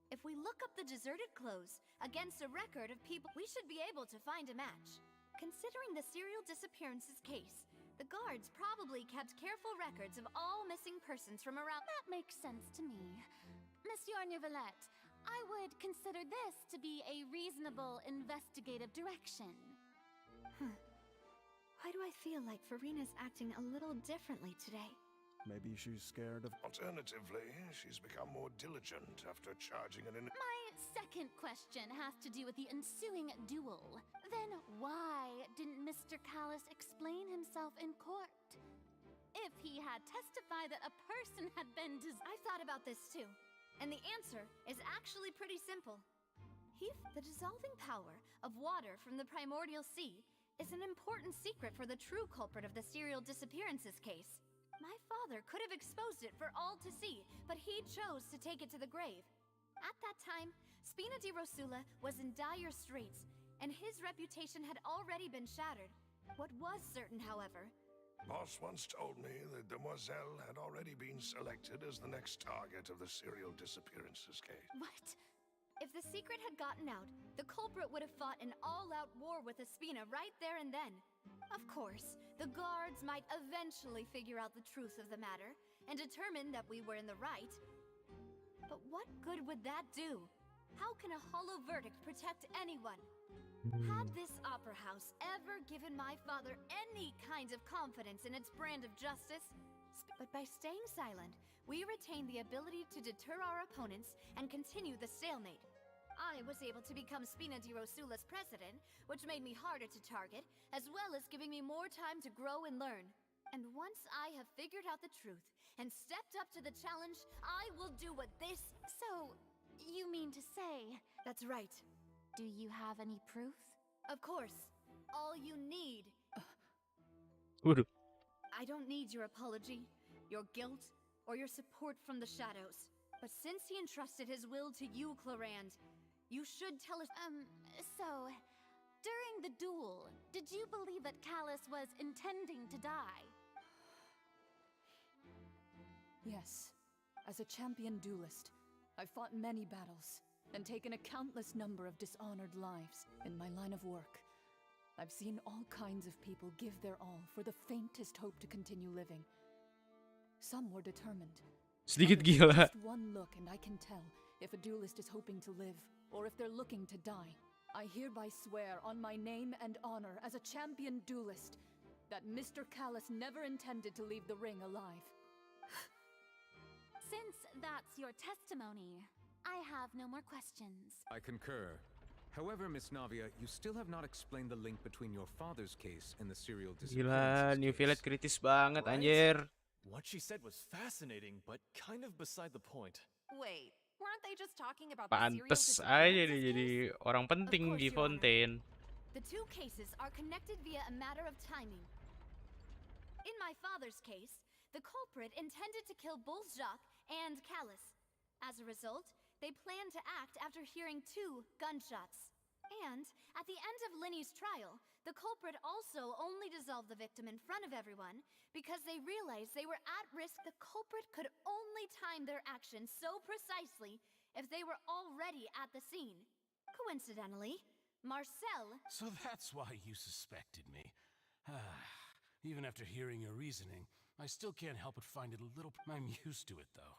[SPEAKER 12] If we look up the deserted clothes against a record of people, we should be able to find a match. Considering the serial disappearances case, the guards probably kept careful records of all missing persons from around.
[SPEAKER 14] That makes sense to me. Monsieur Neuvillette, I would consider this to be a reasonable investigative direction.
[SPEAKER 12] Why do I feel like Farina's acting a little differently today?
[SPEAKER 3] Maybe she's scared of... Alternatively, she's become more diligent after charging an...
[SPEAKER 14] My second question has to do with the ensuing duel. Then why didn't Mr. Callis explain himself in court? If he had testified that a person had been
[SPEAKER 12] I've thought about this too, and the answer is actually pretty simple. The dissolving power of water from the primordial sea is an important secret for the true culprit of the serial disappearances case. My father could have exposed it for all to see, but he chose to take it to the grave. At that time, Spina di Rosula was in dire straits, and his reputation had already been shattered. What was certain, however...
[SPEAKER 3] Boss once told me that Demoiselle had already been selected as the next target of the serial disappearances case.
[SPEAKER 12] What? If the secret had gotten out, the culprit would have fought an all-out war with Espina right there and then. Of course, the guards might eventually figure out the truth of the matter and determine that we were in the right. But what good would that do? How can a hollow verdict protect anyone? Had this opera house ever given my father any kind of confidence in its brand of justice? But by staying silent, we retain the ability to deter our opponents and continue the stalemate. I was able to become Spina di Rosula's president, which made me harder to target, as well as giving me more time to grow and learn. And once I have figured out the truth and stepped up to the challenge, I will do what this...
[SPEAKER 14] So, you mean to say...
[SPEAKER 12] That's right.
[SPEAKER 14] Do you have any proof?
[SPEAKER 12] Of course. All you need...
[SPEAKER 1] Waduh.
[SPEAKER 12] I don't need your apology, your guilt, or your support from the shadows. But since he entrusted his will to you, Clarand, you should tell us...
[SPEAKER 14] So, during the duel, did you believe that Callis was intending to die?
[SPEAKER 5] Yes. As a champion duelist, I've fought many battles and taken a countless number of dishonored lives in my line of work. I've seen all kinds of people give their all for the faintest hope to continue living. Some were determined.
[SPEAKER 1] Sedikit
[SPEAKER 5] Others,
[SPEAKER 1] gila.
[SPEAKER 5] Just one look and I can tell if a duelist is hoping to live or if they're looking to die. I hereby swear on my name and honor as a champion duelist that Mr. Callis never intended to leave the ring alive.
[SPEAKER 14] Since that's your testimony, I have no more questions.
[SPEAKER 10] I concur. However, Miss Navia, you still have not explained the link between your father's case and the serial
[SPEAKER 1] Gila,
[SPEAKER 10] disappearances
[SPEAKER 1] Neuvillette
[SPEAKER 10] case.
[SPEAKER 1] kritis banget
[SPEAKER 11] Right?
[SPEAKER 1] anjir.
[SPEAKER 11] What she said was fascinating, but kind of beside the point.
[SPEAKER 13] Wait, weren't they just talking about the serial
[SPEAKER 1] Pantes aja dia
[SPEAKER 13] disappearances
[SPEAKER 1] jadi
[SPEAKER 13] case?
[SPEAKER 1] orang penting
[SPEAKER 12] course,
[SPEAKER 1] di
[SPEAKER 12] Your Honor.
[SPEAKER 1] Fontaine.
[SPEAKER 12] The two cases are connected via a matter of timing. In my father's case, the culprit intended to kill both Jacques and Callis. As a result, they planned to act after hearing 2 gunshots. And at the end of Linny's trial, the culprit also only dissolved the victim in front of everyone because they realized they were at risk. The culprit could only time their actions so precisely if they were already at the scene. Coincidentally, Marcel...
[SPEAKER 8] So that's why you suspected me. Even after hearing your reasoning, I still can't help but find it a little... I'm used to it, though.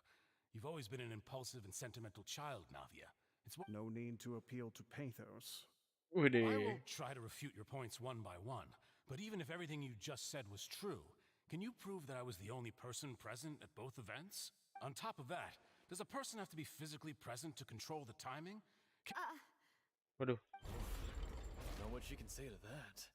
[SPEAKER 8] You've always been an impulsive and sentimental child, Navia. It's what...
[SPEAKER 15] No need to appeal to pathos.
[SPEAKER 8] I
[SPEAKER 1] Waduh.
[SPEAKER 8] won't try to refute your points one by one, but even if everything you just said was true, can you prove that I was the only person present at both events? On top of that, does a person have to be physically present to control the timing?
[SPEAKER 1] Waduh.
[SPEAKER 11] Know what she can say to that.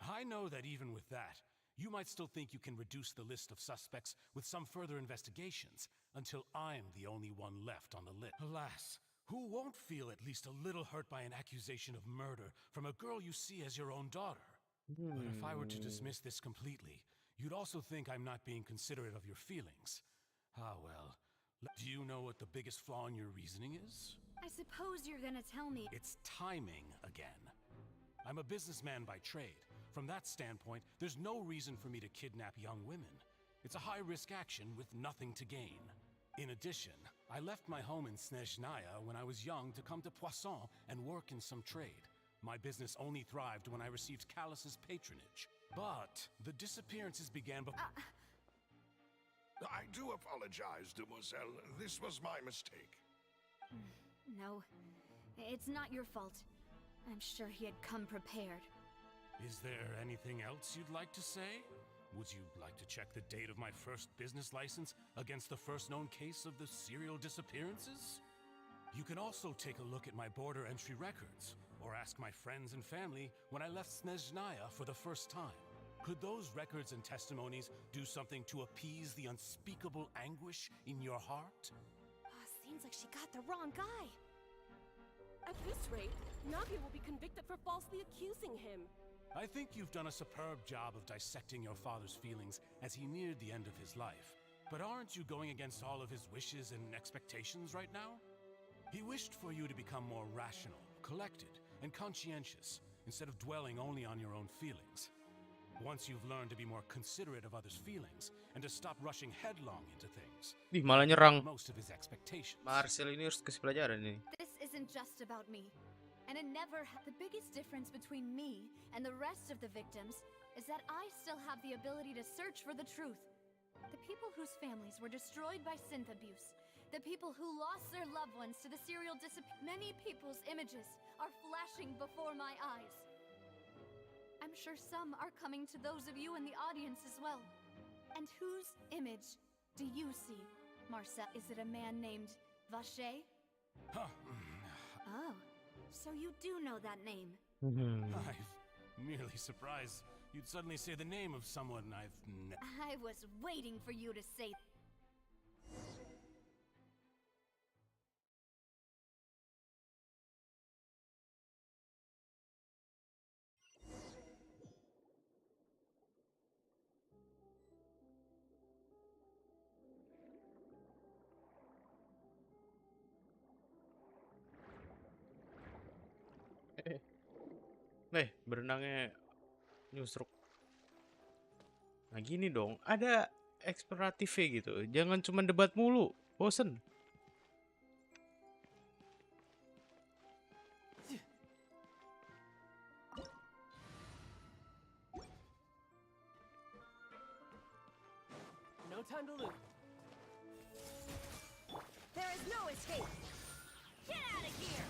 [SPEAKER 8] I know that even with that, you might still think you can reduce the list of suspects with some further investigations, until I'm the only one left on the list. Alas, who won't feel at least a little hurt by an accusation of murder from a girl you see as your own daughter? But if I were to dismiss this completely, you'd also think I'm not being considerate of your feelings. Ah well, do you know what the biggest flaw in your reasoning is?
[SPEAKER 12] I suppose you're gonna tell me...
[SPEAKER 8] It's timing again. I'm a businessman by trade, From that standpoint, there's no reason for me to kidnap young women. It's a high-risk action with nothing to gain. In addition, I left my home in Snezhnaya when I was young to come to Poisson and work in some trade. My business only thrived when I received Callus's patronage. But the disappearances began before...
[SPEAKER 3] I do apologize, demoiselle. This was my mistake.
[SPEAKER 16] No, it's not your fault. I'm sure he had come prepared.
[SPEAKER 8] Is there anything else you'd like to say? Would you like to check the date of my first business license against the first known case of the serial disappearances? You can also take a look at my border entry records, or ask my friends and family when I left Snezhnaya for the first time. Could those records and testimonies do something to appease the unspeakable anguish in your heart?
[SPEAKER 13] Seems like she got the wrong guy. At this rate, Navia will be convicted for falsely accusing him.
[SPEAKER 8] I think you've done a superb job of dissecting your father's feelings as he neared the end of his life. But aren't you going against all of his wishes and expectations right now? He wished for you to become more rational, collected, and conscientious, instead of dwelling only on your own feelings. Once you've learned to be more considerate of others' feelings, and to stop rushing headlong into things,
[SPEAKER 1] Ih, malah nyerang.
[SPEAKER 8] most of his expectations.
[SPEAKER 1] Marcel ini harus kasih pelajaran nih.
[SPEAKER 16] This isn't just about me. And it never the biggest difference between me and the rest of the victims is that I still have the ability to search for the truth. The people whose families were destroyed by synth abuse, the people who lost their loved ones to the serial many people's images are flashing before my eyes. I'm sure some are coming to those of you in the audience as well. And whose image do you see, Marcel? Is it a man named Vache?
[SPEAKER 8] Huh.
[SPEAKER 16] Oh, so you do know that name.
[SPEAKER 8] I'm merely surprised you'd suddenly say the name of someone I've
[SPEAKER 16] I was waiting for you to say.
[SPEAKER 1] Berenangnya nyusruk. Nah gini dong, ada eksploratifnya gitu. Jangan cuma debat mulu, bosen.
[SPEAKER 9] No time to lose.
[SPEAKER 13] There is no escape. Get out of here!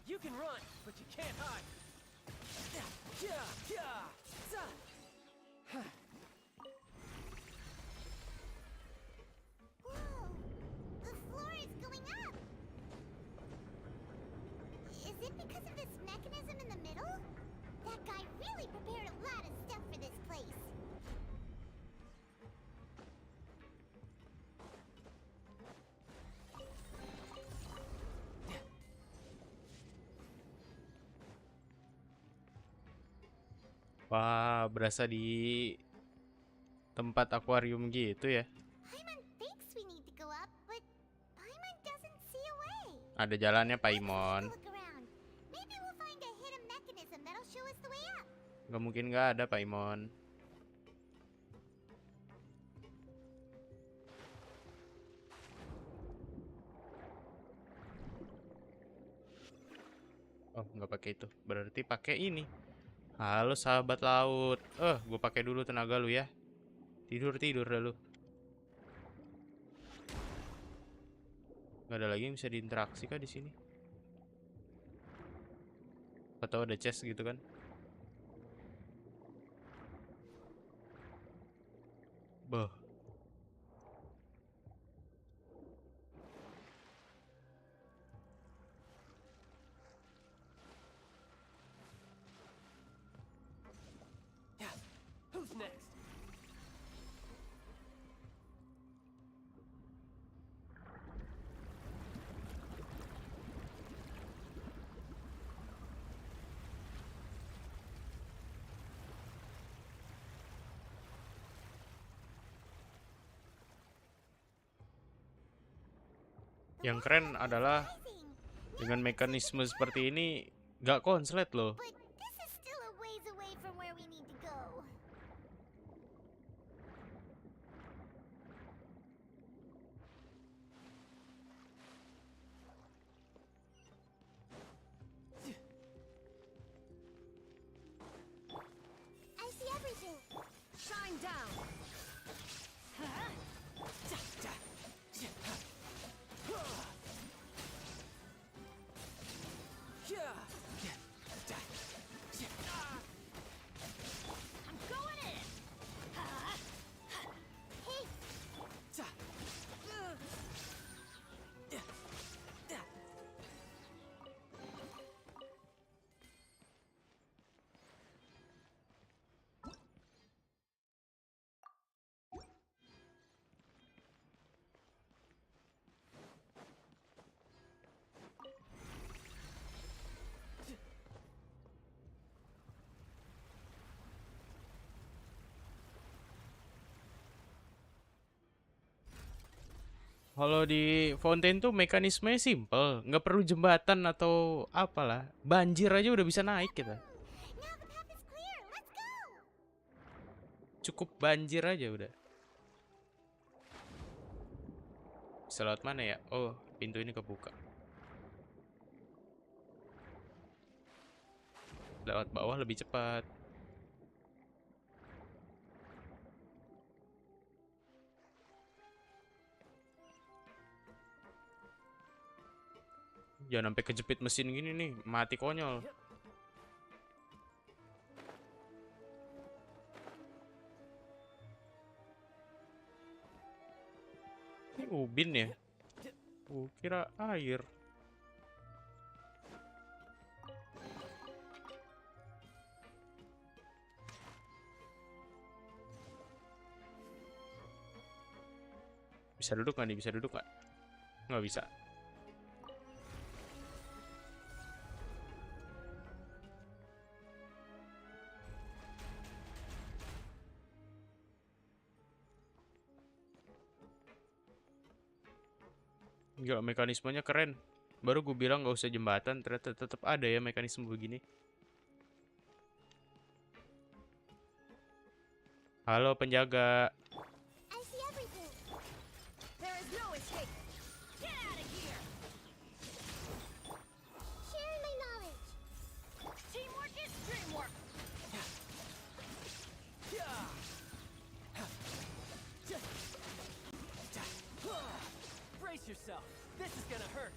[SPEAKER 9] You can run, but you can't hide.
[SPEAKER 4] Whoa! The floor is going up! Is it because of this mechanism in the middle? That guy really prepared a lot of stuff for this place.
[SPEAKER 1] Wah, berasa di tempat akuarium gitu ya.
[SPEAKER 4] Paimon thinks we need to go up, but Paimon doesn't see a way.
[SPEAKER 1] Ada jalannya, Paimon.
[SPEAKER 4] Look around. Maybe we'll find a hidden mechanism that'll show us the way up.
[SPEAKER 1] Gak mungkin gak ada, Paimon. Oh, nggak pakai itu. Berarti pakai ini. Halo sahabat laut. Gue pakai dulu tenaga lu ya. Tidur dah lu. Gak ada lagi yang bisa diinteraksi kah di sini? Atau ada chest gitu kan? Beuh.
[SPEAKER 9] Who's next?
[SPEAKER 1] Yang keren adalah dengan mekanisme seperti ini gak konslet loh.
[SPEAKER 4] But this is still a ways
[SPEAKER 1] Kalau di Fountain tuh mekanismenya simple, nggak perlu jembatan atau apalah. Banjir aja udah bisa naik kita. Cukup banjir aja udah. Bisa lewat mana ya? Oh, pintu ini kebuka. Lewat bawah lebih cepat. Jangan sampai kejepit mesin gini nih, mati konyol. Ini ubin ya? Kira air. Bisa duduk nggak nih? Bisa duduk nggak? Nggak bisa. Gila, mekanismenya keren. Baru gue bilang nggak usah jembatan, ternyata tetap ada ya mekanisme begini. Halo penjaga.
[SPEAKER 9] Brace yourself. This is gonna hurt.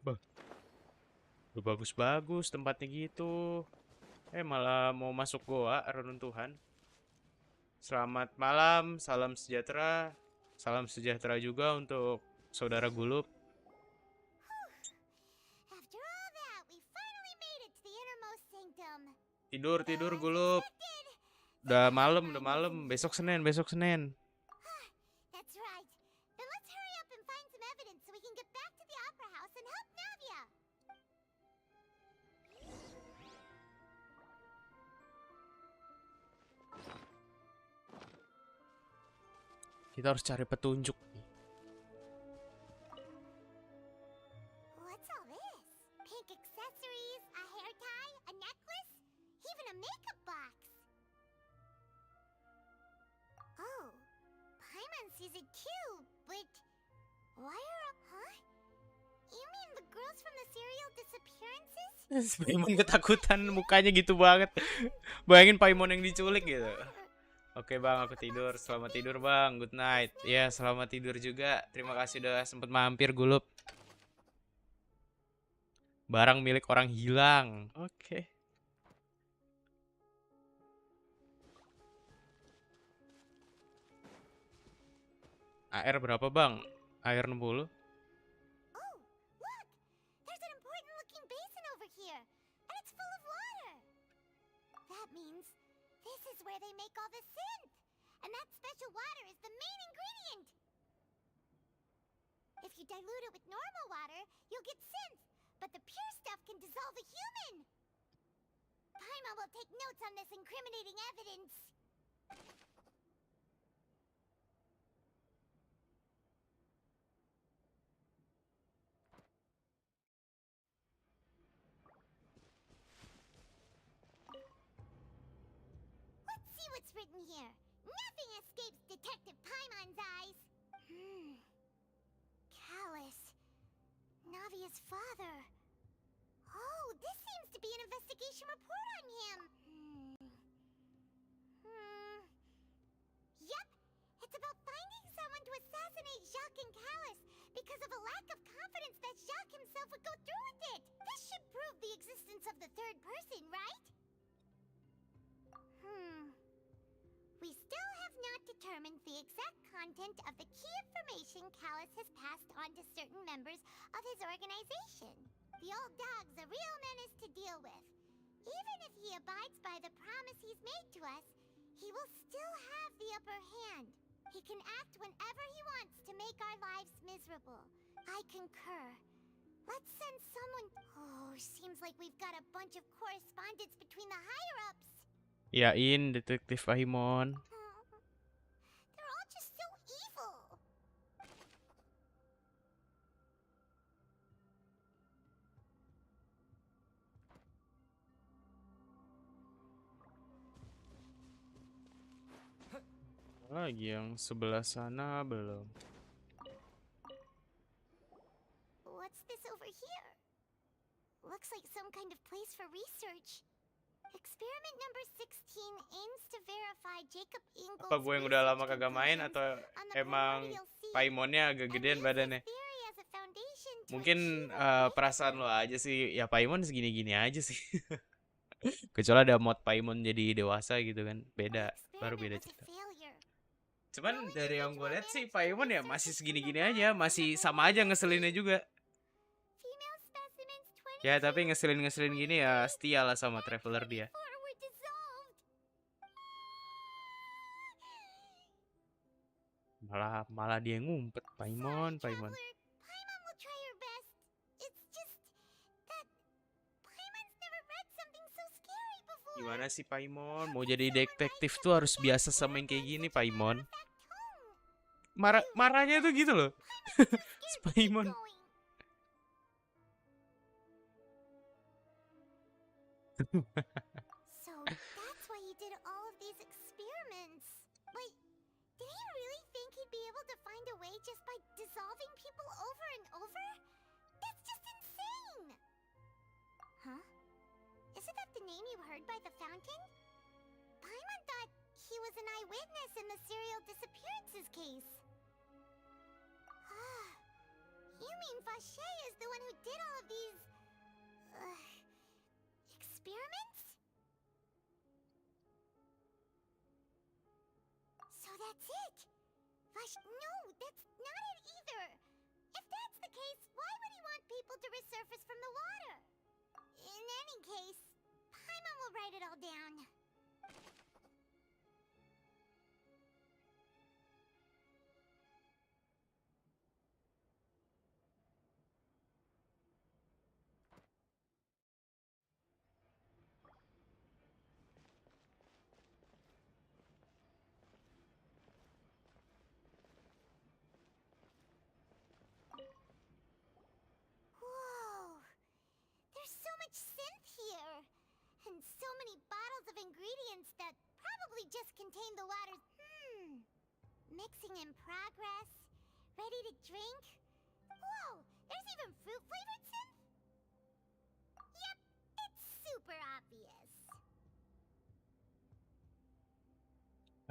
[SPEAKER 1] Bah, udah bagus-bagus tempatnya gitu. Malah mau masuk goa reruntuhan. Selamat malam, salam sejahtera. Salam sejahtera juga untuk saudara Gulup. Tidur Gulup. Udah malam. Besok Senin. Kita harus cari petunjuk.
[SPEAKER 4] What's all this? Pink accessories, a hair tie, a necklace, even a makeup box. Oh, Paimon sees it too, but why are huh? You mean the girls from the serial disappearances?
[SPEAKER 1] Paimon ketakutan, mukanya gitu banget. Bayangin Paimon yang diculik gitu. Oke bang, aku tidur. Selamat tidur bang, good night. Ya, selamat tidur juga. Terima kasih udah sempet mampir Gulup. Barang milik orang hilang. Oke. AR berapa bang? AR 60.
[SPEAKER 4] Where they make all the synth, and that special water is the main ingredient. If you dilute it with normal water, you'll get synth, but the pure stuff can dissolve a human. Paimon will take notes on this incriminating evidence. What's written here? Nothing escapes Detective Paimon's eyes. Callus. Navia's father. Oh, this seems to be an investigation report on him. Yep, it's about finding someone to assassinate Jacques and Callus because of a lack of confidence that Jacques himself would go through with it. This should prove the existence of the third person, right? We still have not determined the exact content of the key information Callus has passed on to certain members of his organization. The old dog's a real menace to deal with. Even if he abides by the promise he's made to us, he will still have the upper hand. He can act whenever he wants to make our lives miserable. I concur. Let's send someone. Oh, seems like we've got a bunch of correspondence between the higher-ups.
[SPEAKER 1] Yain detektif Paimon.
[SPEAKER 4] They're all just so evil.
[SPEAKER 1] Lagi yang sebelah sana belum.
[SPEAKER 4] What's this over here? Looks like some kind of place for research. Experiment number 16 aims to verify Jacob Ingles.
[SPEAKER 1] Apa gue yang udah lama kagak main atau emang Paimonnya agak gedean badannya? Mungkin perasaan lo aja sih. Ya Paimon segini-gini aja sih. Kecuali ada mod Paimon jadi dewasa gitu kan. Beda, baru beda cerita. Cuman dari yang gue lihat sih Paimon ya masih segini-gini aja, masih sama aja ngeselinnya juga. Ya tapi ngeselin gini ya setia lah sama traveler dia. Malah dia ngumpet. Paimon.
[SPEAKER 4] Paimon will try her best. It's just that Paimon's never read something so scary before.
[SPEAKER 1] Gimana sih Paimon? Mau jadi detektif tuh harus biasa sama yang kayak gini Paimon. Marahnya tuh gitu loh. Paimon.
[SPEAKER 4] So that's why he did all of these experiments. Wait, did he really think he'd be able to find a way just by dissolving people over and over? That's just insane! Huh? Isn't that the name you heard by the fountain? Paimon thought he was an eyewitness in the serial disappearances case. You mean Vache is the one who did all of these... experiments? So that's it! No, that's not it either! If that's the case, why would he want people to resurface from the water? In any case, Paimon will write it all down. Synth here, and so many bottles of ingredients that probably just contain the water's mixing in progress, ready to drink. Whoa, there's even fruit flavored synth. Yep, it's super obvious.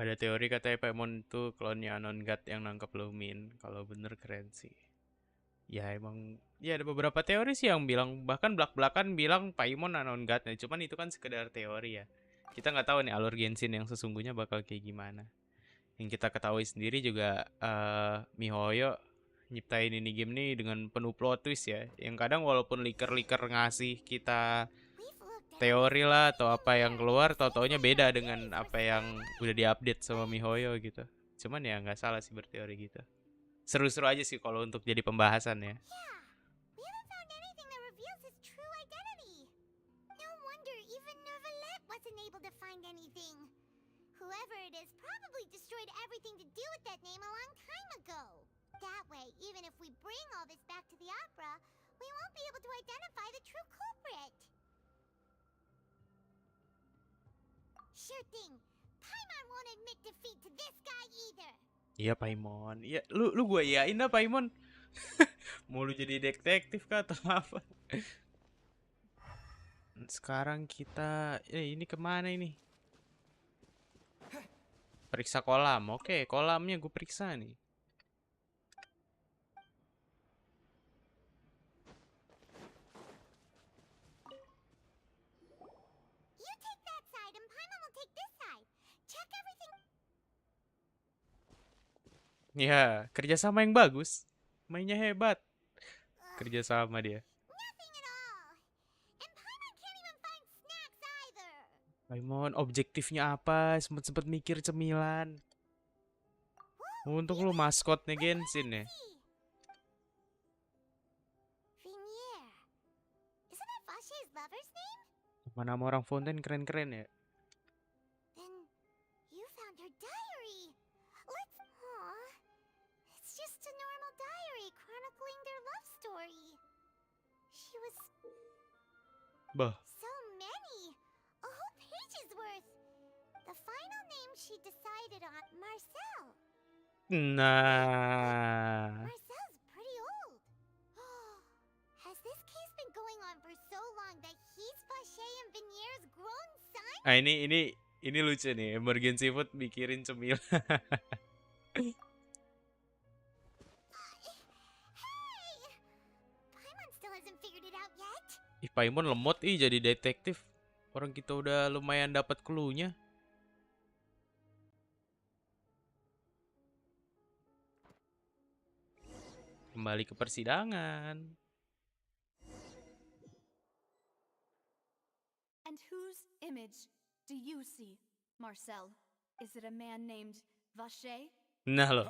[SPEAKER 1] Ada teori katanya Paimon itu klonnya Anon God yang nangkep Lumin. Kalau bener keren sih. Ya emang ya ada beberapa teori sih yang bilang, bahkan belak-belakan bilang Paimon Anon God. Nah, cuman itu kan sekedar teori ya. Kita nggak tahu nih alur Genshin yang sesungguhnya bakal kayak gimana. Yang kita ketahui sendiri juga miHoYo nyiptain ini game nih dengan penuh plot twist ya. Yang kadang walaupun liker-liker ngasih kita teori lah atau apa yang keluar, tau-taunya beda dengan apa yang udah diupdate sama miHoYo gitu. Cuman ya nggak salah sih berteori gitu. Seru-seru aja sih kalau untuk jadi pembahasan ya.
[SPEAKER 4] We haven't found anything that reveals his true identity. No wonder even Neuvillette wasn't able to find anything. Whoever it is probably destroyed everything to do with that name a long time ago. That way, even if we bring all this back to the opera, we won't be able to identify the true culprit. Sure thing. Paimon won't admit defeat to this guy either.
[SPEAKER 1] Iya Paimon. Iya, lu gue yain dah Paimon. Mau lu jadi detektif kah atau apa? Sekarang kita ini kemana ini? Periksa kolam. Oke, kolamnya gue periksa nih.
[SPEAKER 4] You take that side and Paimon will take this side. Check everything.
[SPEAKER 1] Ya, kerjasama yang bagus. Mainnya hebat. Kerjasama dia. Paimon, objektifnya apa? Sempet-sempet mikir cemilan. Untung lu maskotnya Genshin ya. Mana nama orang Fontaine keren-keren ya.
[SPEAKER 4] Then you found her diary. Let's. Aw. It's just a normal diary chronicling their love story. She was
[SPEAKER 1] Bah.
[SPEAKER 4] so many. A whole page's worth. The final name she decided on, Marcel.
[SPEAKER 1] Nah.
[SPEAKER 4] Marcel's pretty old. Has this case been going on for so long that he's Fauché and Venier's grown son?
[SPEAKER 1] Ah, ini lucu nih. Emergency food mikirin cemil.
[SPEAKER 4] Hey! Paimon still hasn't figured it out yet.
[SPEAKER 1] Ih, Paimon lemot jadi detektif. Orang kita udah lumayan dapat clue-nya. Kembali ke persidangan.
[SPEAKER 16] And whose image do you see, Marcel? Is it a man named Vache?
[SPEAKER 1] Nah lo,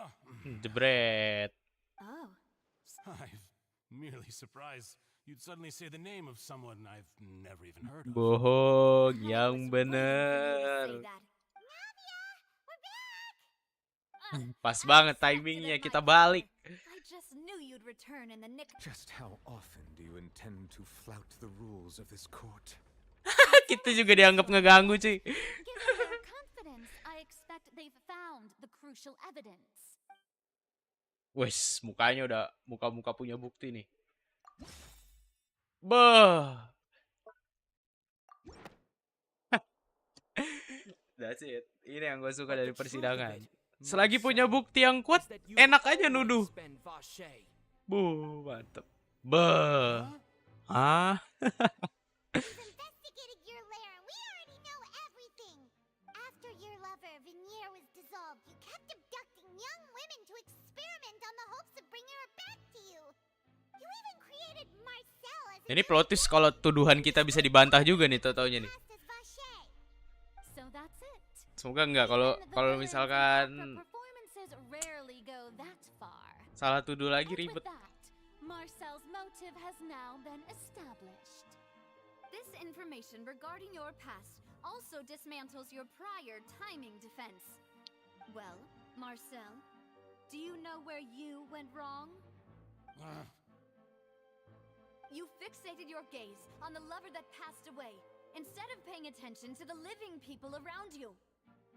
[SPEAKER 1] jebret.
[SPEAKER 16] Oh.
[SPEAKER 8] I'm merely surprised you'd suddenly say the name of someone I've never even heard of.
[SPEAKER 1] Bohong, yang bener. Pas banget timingnya, kita balik.
[SPEAKER 16] I just knew you'd return in the nick.
[SPEAKER 10] Just how often do you intend to flout the rules of this court?
[SPEAKER 1] Kita juga dianggap ngeganggu, cuy.
[SPEAKER 14] Given their confidence, I expect they've found the crucial evidence.
[SPEAKER 1] Wes, mukanya udah muka-muka punya bukti nih. Bah. That's it. Ini yang gue suka dari persidangan. Selagi punya bukti yang kuat, enak aja nuduh. Mantep. Bah. Ah.
[SPEAKER 4] Investigated your lair and we already know everything. After your lover, Venier, was dissolved, you kept abducting young women to experiment on the hopes of bringing her back to you. You even created Marcel as
[SPEAKER 1] Ini plot twist kalau tuduhan kita bisa dibantah juga nih, tau-taunya nih.
[SPEAKER 14] So that's it.
[SPEAKER 1] Semoga enggak kalau misalkan salah tuduh lagi ribet.
[SPEAKER 14] Marcel's motive has now been established.
[SPEAKER 16] This information regarding your past also dismantles your prior timing defense. Well, Marcel, do you know where you went wrong? You fixated your gaze on the lover that passed away, instead of paying attention to the living people around you.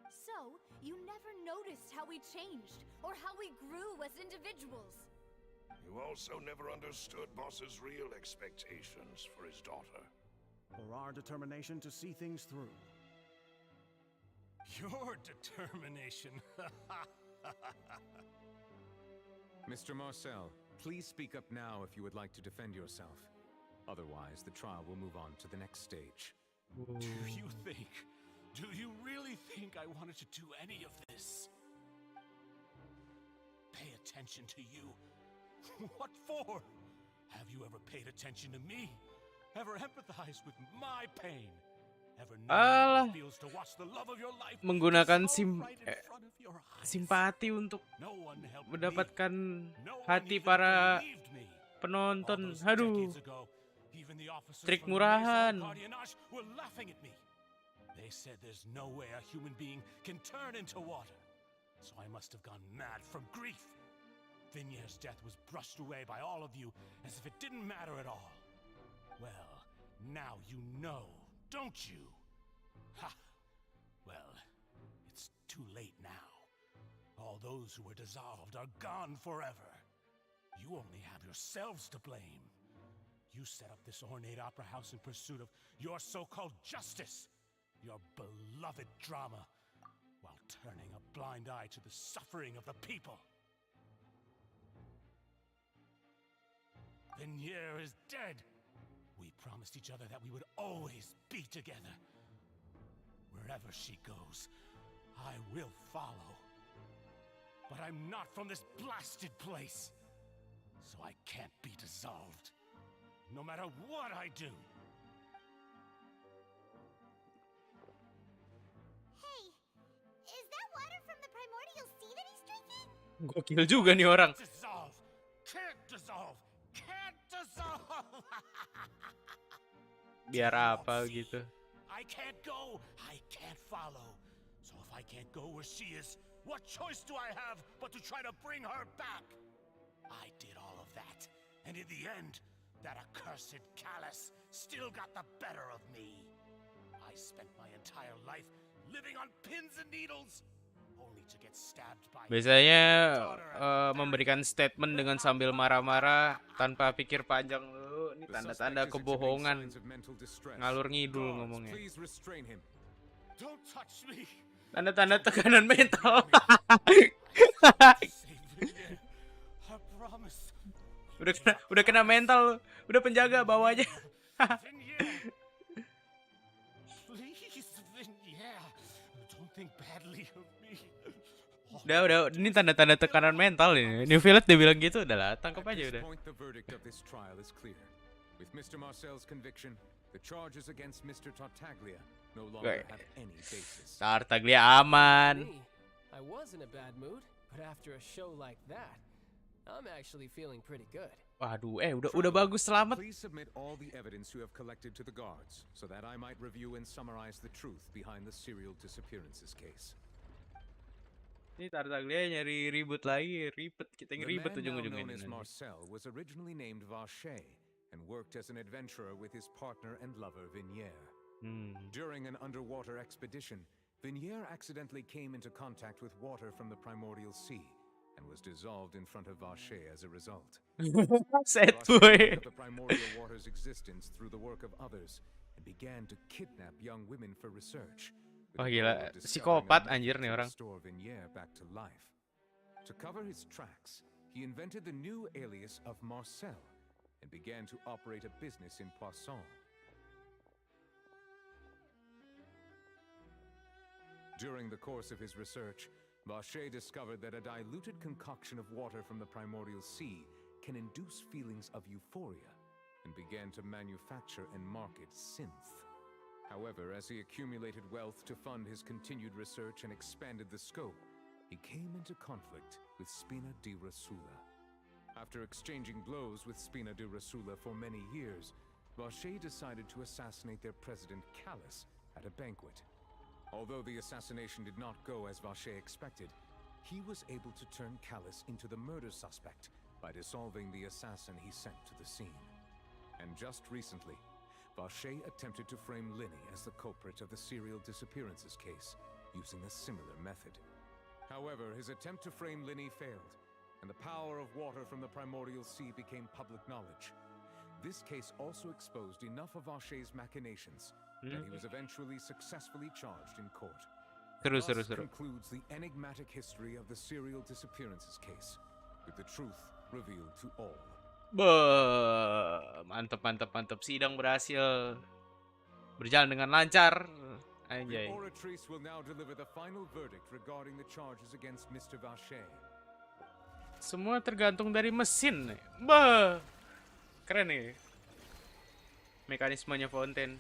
[SPEAKER 16] So, you never noticed how we changed, or how we grew as individuals.
[SPEAKER 3] You also never understood Boss's real expectations for his daughter.
[SPEAKER 15] Or our determination to see things through.
[SPEAKER 8] Your determination.
[SPEAKER 10] Mr. Marcel, please speak up now if you would like to defend yourself. Otherwise, the trial will move on to the next stage.
[SPEAKER 8] Do you really think I wanted to do any of this? Pay attention to you? What for? Have you ever paid attention to me? Ever empathized with my pain? Ever known how it feels to watch the love of your life
[SPEAKER 1] Menggunakan
[SPEAKER 8] dissolve right in front of your eyes?
[SPEAKER 1] simpati untuk
[SPEAKER 8] No one helped
[SPEAKER 1] mendapatkan
[SPEAKER 8] No one
[SPEAKER 1] hati
[SPEAKER 8] even
[SPEAKER 1] para
[SPEAKER 8] believed me.
[SPEAKER 1] penonton.
[SPEAKER 8] All those
[SPEAKER 1] Aduh,
[SPEAKER 8] decades ago, even the officers
[SPEAKER 1] trik
[SPEAKER 8] from the
[SPEAKER 1] murahan.
[SPEAKER 8] Maison Gardiennage were laughing at me. They said there's no way a human being can turn into water. So I must have gone mad from grief. Venier's death was brushed away by all of you as if it didn't matter at all. Well, now you know, don't you? Ha! Well, it's too late now. All those who were dissolved are gone forever. You only have yourselves to blame. You set up this ornate opera house in pursuit of your so-called justice, your beloved drama, while turning a blind eye to the suffering of the people. Venier is dead. We promised each other that we would always be together. Wherever she goes, I will follow. But I'm not from this blasted place, so I can't be dissolved, no matter what I do.
[SPEAKER 4] Hey, is that water from the primordial sea that he's drinking?
[SPEAKER 1] Gokil juga nih orang.
[SPEAKER 8] Dissolve! Can't dissolve! Can't dissolve!
[SPEAKER 1] Biar apa gitu.
[SPEAKER 17] I can't go. I can't follow. So if I can't go where she is, what choice do I have but to try to bring her back? I did all of that, and in the end, that accursed Callus still got the better of me. I spent my entire life living on pins and needles, only to get stabbed by
[SPEAKER 1] Biasanya memberikan statement dengan sambil marah-marah tanpa pikir panjang dulu. Ini tanda-tanda kebohongan. Ngalur ngidul ngomongnya.
[SPEAKER 17] Don't touch me.
[SPEAKER 1] Tanda-tanda tekanan mental. udah kena mental, udah penjaga bawa aja. Udah, ini tanda-tanda tekanan mental ini. New Village dia bilang gitu, udahlah, tangkap aja udah.
[SPEAKER 10] With Mr. Marcel's conviction, the charges against Mr. Tartaglia no longer have any basis.
[SPEAKER 1] Tartaglia aman.
[SPEAKER 9] I was in a bad mood, but after a show like that, I'm actually feeling pretty good.
[SPEAKER 1] Waduh, udah bagus, selamat.
[SPEAKER 10] Please submit all the evidence you have collected to the guards, so that I might review and summarize the truth behind the serial disappearances case.
[SPEAKER 1] Ini Tartaglia nyari ribut lagi, ribet, kita ngeribet ujung-ujungnya.
[SPEAKER 10] The man now known as Marcel was originally named Vache and worked as an adventurer with his partner and lover Vinier. During an underwater expedition, Vinier accidentally came into contact with water from the primordial sea and was dissolved in front of Vache as a result.
[SPEAKER 1] Sad
[SPEAKER 10] Vache
[SPEAKER 1] boy.
[SPEAKER 10] learned of the primordial water's existence through the work of others and began to kidnap young women for research.
[SPEAKER 1] Wah gila, psikopat anjir nih orang.
[SPEAKER 10] Restore Vinier back to life. To cover his tracks, he invented the new alias of Marcel and began to operate a business in Poisson. During the course of his research, Vache discovered that a diluted concoction of water from the primordial sea can induce feelings of euphoria and began to manufacture and market synth. However, as he accumulated wealth to fund his continued research and expanded the scope, he came into conflict with Spina di Rasula. After exchanging blows with Spina di Rasula for many years, Vache decided to assassinate their president Callus at a banquet. Although the assassination did not go as Vache expected, he was able to turn Callus into the murder suspect by dissolving the assassin he sent to the scene. And just recently, Vache attempted to frame Linny as the culprit of the serial disappearances case, using a similar method. However, his attempt to frame Linny failed, and the power of water from the primordial sea became public knowledge. This case also exposed enough of Vache's machinations that he was eventually successfully charged in court. Thus concludes the enigmatic history of the serial disappearances case, with the truth revealed to all.
[SPEAKER 1] Mantap. Sidang berhasil berjalan dengan lancar. Anjay.
[SPEAKER 10] The oratrice will now deliver the final verdict regarding the charges against Mr. Vache.
[SPEAKER 1] Semua tergantung dari mesin. Keren nih. Mekanismenya fountain.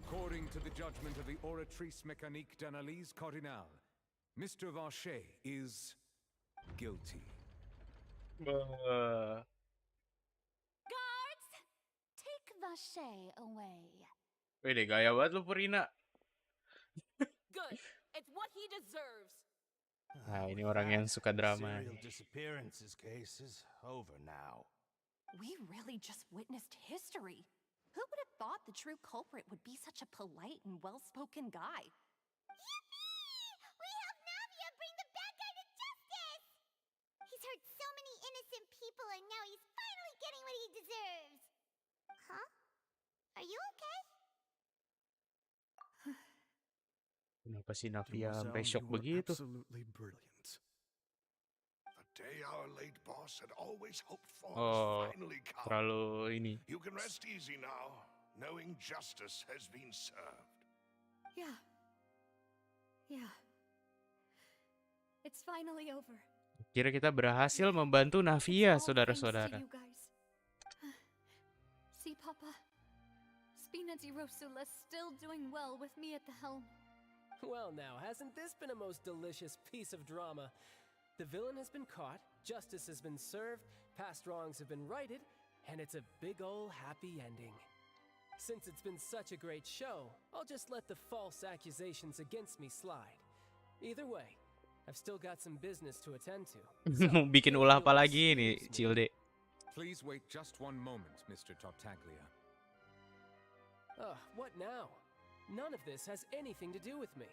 [SPEAKER 10] According to the judgment of the Oratrice Mécanique d'Analyse Cardinal, Mr. Vache is guilty.
[SPEAKER 14] Guards, take Vache away.
[SPEAKER 1] Wede, gaya banget lu Purina.
[SPEAKER 13] Good. It's what he deserves.
[SPEAKER 1] Nah, ini orang yang suka drama.
[SPEAKER 15] Serial disappearances case is over now.
[SPEAKER 16] We really just witnessed history. Who would have thought the true culprit would be such a polite and well-spoken guy?
[SPEAKER 4] Yippee! We helped Navia bring the bad guy to justice! He's hurt so many innocent people and now he's finally getting what he deserves! Huh? Are you okay?
[SPEAKER 1] Kenapa si Navia sampai shock begitu?
[SPEAKER 3] Absolutely brilliant. The day our late boss had always hoped for
[SPEAKER 1] Oh,
[SPEAKER 3] has finally come.
[SPEAKER 1] terlalu ini.
[SPEAKER 3] You can rest easy now, knowing justice has been served.
[SPEAKER 12] Yeah. It's finally over.
[SPEAKER 1] Kira kita berhasil membantu Navia, saudara-saudara.
[SPEAKER 16] See, Papa, Spina di Rasula's still doing well with me at the helm.
[SPEAKER 9] Well now, hasn't this been a most delicious piece of drama? The villain has been caught, Justice has been served, past wrongs have been righted, and it's a big ol' happy ending. Since it's been such a great show, I'll just let the false accusations against me slide. Either way, I've still got some business to attend to.
[SPEAKER 1] Mau bikin ulah apa lagi nih, Cilde?
[SPEAKER 10] Please wait just one moment, Mr. Tartaglia.
[SPEAKER 9] What now? None of this has anything to do with me.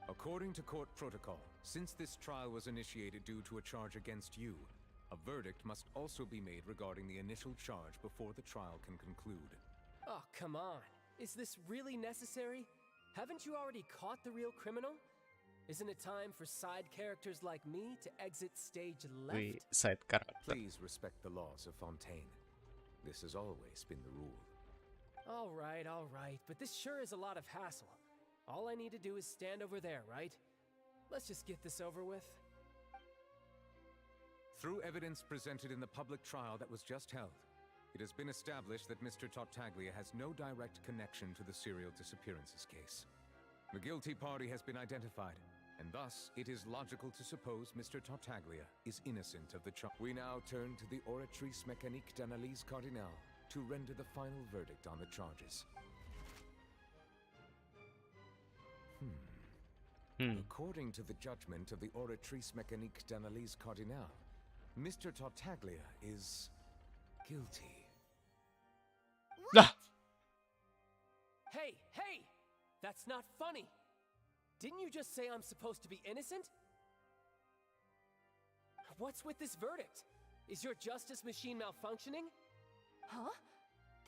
[SPEAKER 10] According to court protocol, since this trial was initiated due to a charge against you, a verdict must also be made regarding the initial charge before the trial can conclude.
[SPEAKER 9] Oh, come on. Is this really necessary? Haven't you already caught the real criminal? Isn't it time for side characters like me to exit stage left?
[SPEAKER 1] Wih, side character.
[SPEAKER 10] Please respect the laws of Fontaine. This has always been the rule.
[SPEAKER 9] All right, but this sure is a lot of hassle. All I need to do is stand over there, right? Let's just get this over with.
[SPEAKER 10] Through evidence presented in the public trial that was just held, it has been established that Mr. Tartaglia has no direct connection to the serial disappearances case. The guilty party has been identified, and thus it is logical to suppose Mr. Tartaglia is innocent of the charge. We now turn to the oratrice mécanique d'analyse cardinale to render the final verdict on the charges. According to the judgment of the oratrice mécanique d'analyse cardinale, Mr. Tartaglia is guilty.
[SPEAKER 9] Hey! That's not funny! Didn't you just say I'm supposed to be innocent? What's with this verdict? Is your justice machine malfunctioning?
[SPEAKER 13] Huh?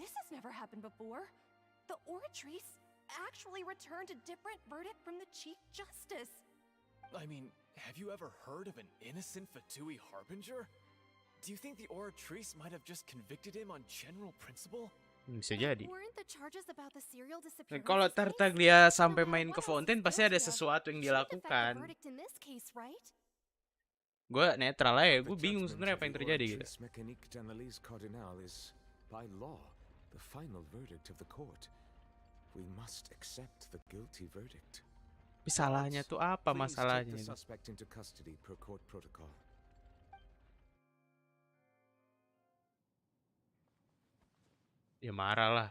[SPEAKER 13] This has never happened before. The oratrice actually returned a different verdict from the Chief Justice.
[SPEAKER 11] I mean, have you ever heard of an innocent Fatui Harbinger? Do you think the oratrice might have just convicted him on general principle?
[SPEAKER 1] Bisa jadi.
[SPEAKER 13] Weren't the charges about the serial
[SPEAKER 1] Dan
[SPEAKER 13] disappearance
[SPEAKER 1] kalau Tartaglia sampai main ke Fontaine, pasti ada sesuatu yang dilakukan.
[SPEAKER 13] verdict in this case, right?
[SPEAKER 1] Gue netral aja, gue bingung sebenarnya apa yang terjadi gitu.
[SPEAKER 10] The mécanique d'analyse cardinale is, by law, the final verdict of the court. We must accept the guilty verdict.
[SPEAKER 1] Tapi salahnya tuh apa masalahnya?
[SPEAKER 10] Please take the suspect into custody per court protocol.
[SPEAKER 1] Ya marah lah.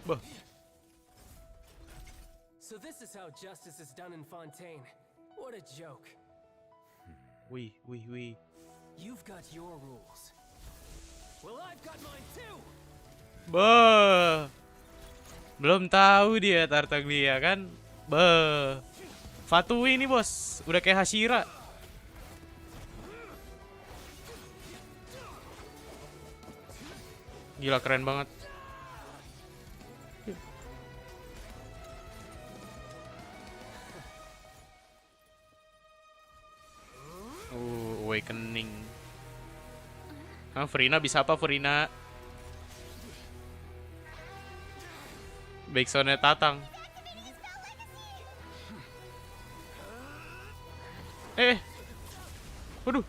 [SPEAKER 1] Bah.
[SPEAKER 9] So this is how justice is done in Fontaine. What a joke.
[SPEAKER 1] Wih.
[SPEAKER 9] You've got your rules. Well, I've got mine too.
[SPEAKER 1] Bah. Belum tahu dia Tartaglia kan. Bah. Fatui ini bos, udah kayak Hashira. Gila keren banget. Awakening. Furina bisa apa Furina? Backsoundnya Tatang. Waduh.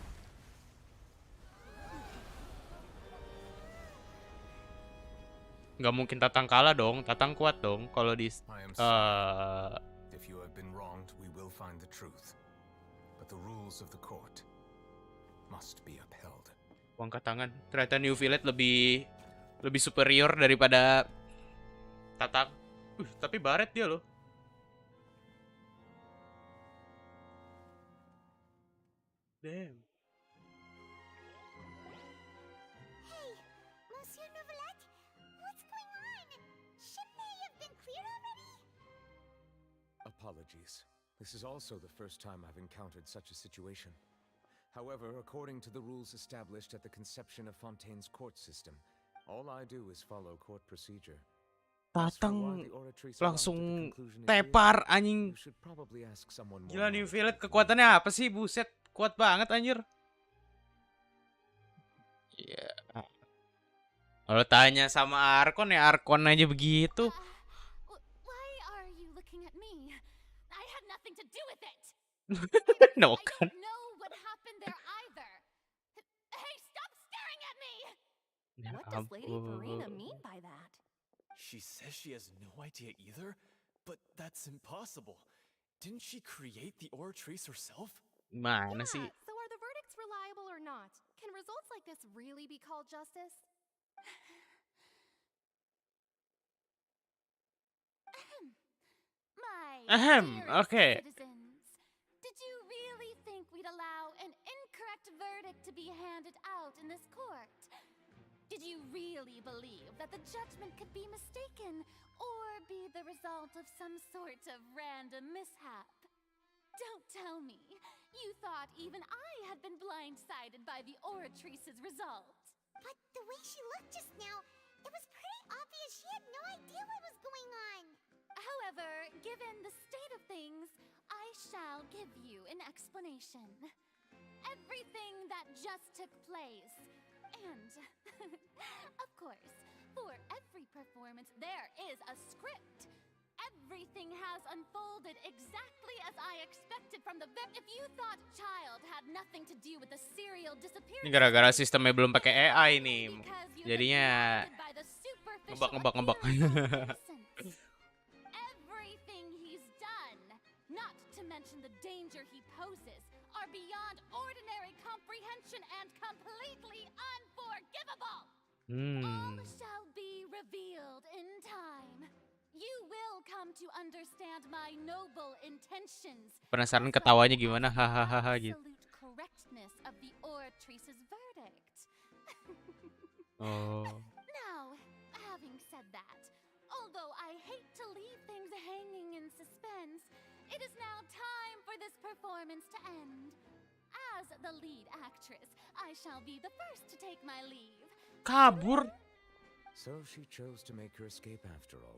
[SPEAKER 1] Nggak mungkin Tatang kalah dong. Tatang kuat dong kalau di
[SPEAKER 10] If you have been wronged, we will find the truth. But the rules of the court must be upheld.
[SPEAKER 1] Angkat tangan. Ternyata New Village lebih superior daripada Tatang. Tapi baret dia loh. Damn.
[SPEAKER 4] Hey, Monsieur Novelette, what's going on? Shouldn't they have been cleared already?
[SPEAKER 10] Apologies. This is also the first time I've encountered such a situation. However, according to the rules established at the conception of Fontaine's court system, all I do is follow court procedure.
[SPEAKER 1] Tatang langsung tepar anjing. Gila New Village kekuatannya apa sih? Buset, kuat banget anjir. Ya. Kalau tanya sama Archon ya Archon aja begitu.
[SPEAKER 14] Why are you looking at me? I had nothing to do with it.
[SPEAKER 1] No kan.
[SPEAKER 14] I don't know what happened there either. Hey, stop staring at me.
[SPEAKER 13] What does Lady Farina mean by that?
[SPEAKER 11] She says she has no idea either, but that's impossible. Didn't she create the oratrice herself?
[SPEAKER 1] Mana sih?
[SPEAKER 13] So or not, can results like this really be called justice?
[SPEAKER 14] My
[SPEAKER 1] Ahem,
[SPEAKER 14] dearest
[SPEAKER 1] okay.
[SPEAKER 14] citizens, did you really think we'd allow an incorrect verdict to be handed out in this court? Did you really believe that the judgment could be mistaken or be the result of some sort of random mishap? Don't tell me you thought even I had been blindsided by the oratrice's result.
[SPEAKER 4] But the way she looked just now, it was pretty obvious she had no idea what was going on.
[SPEAKER 14] However, given the state of things, I shall give you an explanation. Everything that just took place, and of course, for every performance there is a script. Everything has unfolded exactly as I expected from the If you thought child had nothing to do with the serial disappearance,
[SPEAKER 1] Ini gara-gara sistemnya belum pakai AI nih. Jadinya ngebak.
[SPEAKER 14] everything he's done, not to mention the danger he poses, are beyond ordinary comprehension and completely unforgivable. All shall be revealed in time. You will come to understand my noble intentions.
[SPEAKER 1] Penasaran ketawanya gimana? Hahaha gitu.
[SPEAKER 14] Absolute correctness of the oratrice's verdict.
[SPEAKER 1] Oh.
[SPEAKER 14] Now, having said that, although I hate to leave things hanging in suspense, it is now time for this performance to end. As the lead actress, I shall be the first to take my leave.
[SPEAKER 1] Kabur.
[SPEAKER 10] So she chose to make her escape after all.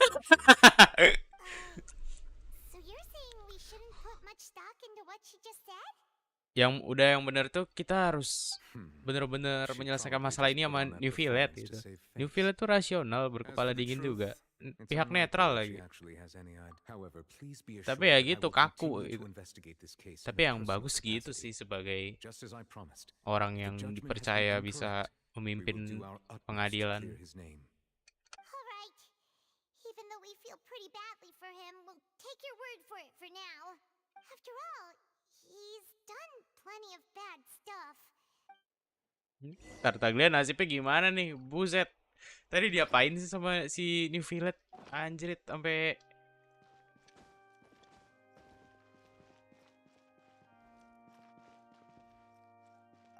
[SPEAKER 4] So you're saying we shouldn't put much stock into what she just said?
[SPEAKER 1] Yang bener tuh kita harus bener-bener menyelesaikan masalah ini sama New Villette gitu. New Villette tuh rasional, berkepala dingin juga. Pihak netral lagi. Tapi ya gitu, kaku gitu. Tapi yang bagus gitu sih sebagai orang yang dipercaya bisa memimpin pengadilan.
[SPEAKER 4] Alright. Even though we feel pretty badly for him, we'll take your word for it for now. After all, he's done plenty of bad stuff.
[SPEAKER 1] Tartaglia nasibnya gimana nih? Buset. Tadi diapain sih sama si New Villette? Anjrit, sampai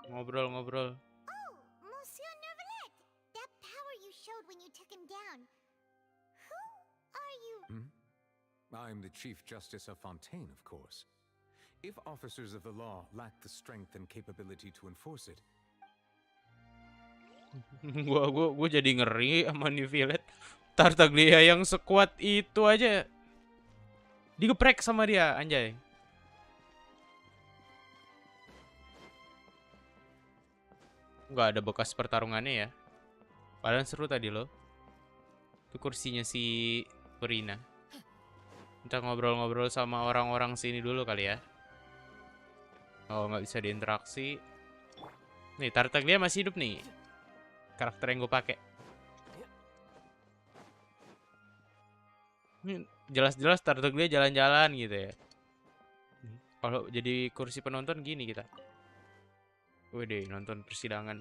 [SPEAKER 1] ngobrol-ngobrol.
[SPEAKER 4] Oh, Monsieur Neuvillette, that power you showed when you took him down. Who are you?
[SPEAKER 10] I'm the Chief Justice of Fontaine, of course. If officers of the law lack the strength and capability to enforce it,
[SPEAKER 1] gua jadi ngeri sama New Villette. Tartaglia yang sekuat itu aja digeprek sama dia, anjay. Nggak ada bekas pertarungannya ya. Padahal seru tadi loh. Itu kursinya si Perina. Kita ngobrol-ngobrol sama orang-orang sini dulu kali ya. Oh, nggak bisa diinteraksi. Nih, Tartaglia masih hidup nih. Karakter yang gue pakai. Ini jelas-jelas Tartaglia jalan-jalan gitu ya. Kalau jadi kursi penonton gini kita. Wede, nonton persidangan.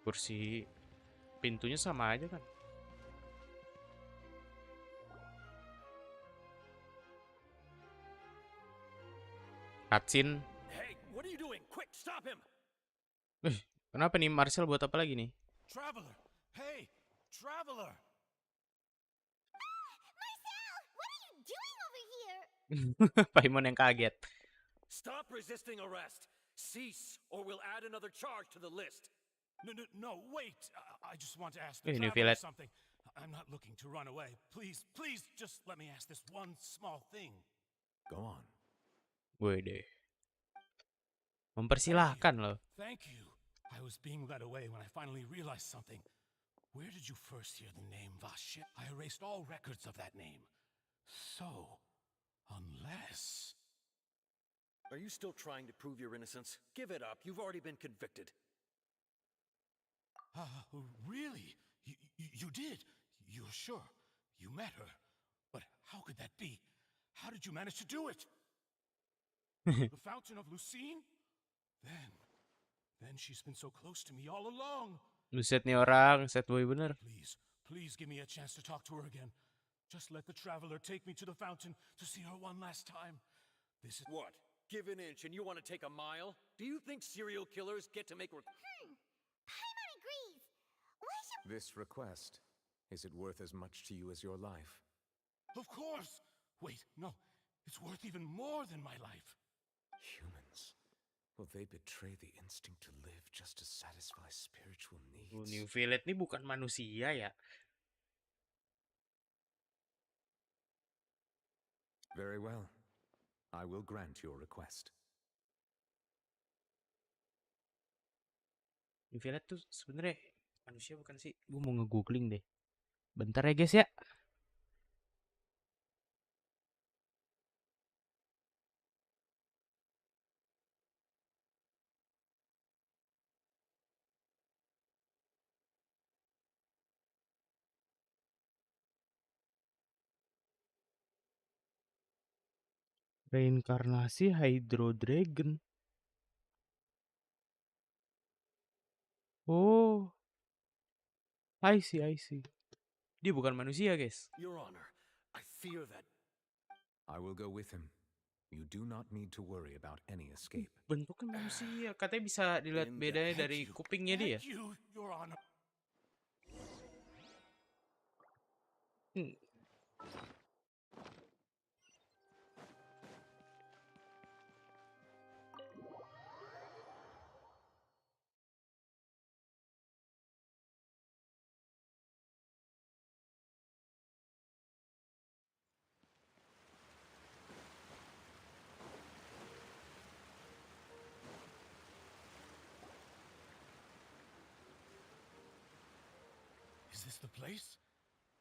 [SPEAKER 1] Kursi pintunya sama aja kan. Cutscene.
[SPEAKER 17] Hey, what are you doing? Quick, stop him!
[SPEAKER 1] Kenapa nih Marcel buat apa lagi nih?
[SPEAKER 17] Traveler! Hey, Traveler!
[SPEAKER 4] Marcel, what are you doing over here?
[SPEAKER 1] Paimon yang kaget.
[SPEAKER 17] Stop resisting arrest. Cease, or we'll add another charge to the list. No, wait. I just want to ask the Traveler something. I'm not looking to run away. Please, just let me ask this one small thing.
[SPEAKER 10] Go on.
[SPEAKER 1] Wede. Mempersilahkan loh.
[SPEAKER 17] Thank you. I was being led away when I finally realized something. Where did you first hear the name Vache? I erased all records of that name. So, unless...
[SPEAKER 18] Are you still trying to prove your innocence? Give it up. You've already been convicted.
[SPEAKER 17] Really? You did? You're sure? You met her? But how could that be? How did you manage to do it? The Fountain of Lucine? Then she's been so close to me all along.
[SPEAKER 1] Buset nih orang, sad boy bener.
[SPEAKER 17] Please give me a chance to talk to her again. Just let the traveler take me to the fountain to see her one last time. This is
[SPEAKER 18] what? Give an inch and you want to take a mile? Do you think serial killers get to make
[SPEAKER 4] Paimon agrees. Why should
[SPEAKER 10] This request, is it worth as much to you as your life?
[SPEAKER 17] Of course! Wait, no. It's worth even more than my life.
[SPEAKER 10] Humans. Will they betray the instinct to live just to satisfy spiritual needs?
[SPEAKER 1] New Village nih bukan manusia ya.
[SPEAKER 10] Very well. I will grant your request.
[SPEAKER 1] New Village tuh sebenarnya manusia bukan sih? Gue mau nge-googling deh. Bentar ya guys ya. Reinkarnasi Hydro Dragon. Oh. I see. Dia bukan manusia, guys.
[SPEAKER 18] Your Honor, I fear that
[SPEAKER 10] I will go with him. You do not need to worry about any escape.
[SPEAKER 1] Bentuknya manusia. Katanya bisa dilihat bedanya dari kupingnya dia.
[SPEAKER 17] Your Honor. Is this the place?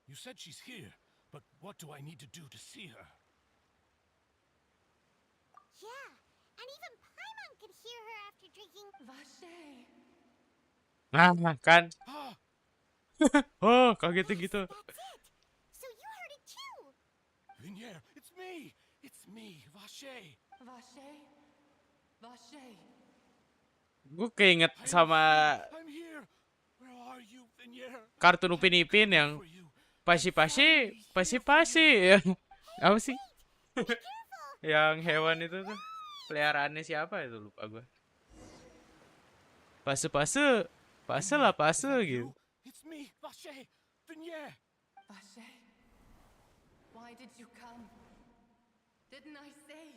[SPEAKER 17] You said she's here, but what do I need to do to see her?
[SPEAKER 4] Yeah, and even Paimon could hear her after drinking.
[SPEAKER 13] Vache.
[SPEAKER 1] Kan. Oh, kagetnya gitu.
[SPEAKER 4] That's it. So you heard it too.
[SPEAKER 17] Vinier, it's me. It's me, Vache.
[SPEAKER 13] Vache.
[SPEAKER 1] Gue keinget sama
[SPEAKER 17] I'm here. Where are you, Vinier?
[SPEAKER 1] kartun Upin Ipin yang pasi. Apa sih? Yang hewan itu tuh peliharaannya siapa itu, lupa gue. Pase gitu.
[SPEAKER 17] It's me, Vache. Vinier.
[SPEAKER 13] Vache. Why did you come? Didn't I say?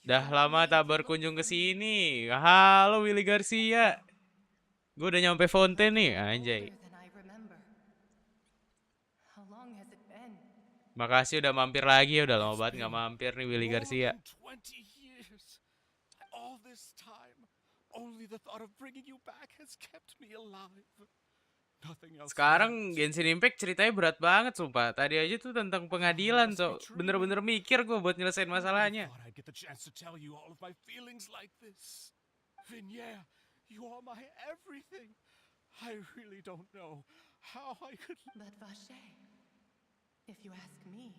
[SPEAKER 1] Dah lama tak berkunjung ke sini. Halo Willy Garcia. Gue udah nyampe Fountain nih, anjay. Makasih udah mampir lagi ya, udah lama banget nggak mampir nih Willy Garcia.
[SPEAKER 17] All this time, only the thought of bringing you back has kept me alive. Nothing else.
[SPEAKER 1] Sekarang Genshin Impact ceritanya berat banget sumpah. Tadi aja tuh tentang pengadilan, so bener-bener mikir gue buat nyelesain masalahnya.
[SPEAKER 17] I get the chance to tell you all of my feelings like this. Vinier, you are my everything. I really don't know how I could.
[SPEAKER 13] But Vache, if you ask me,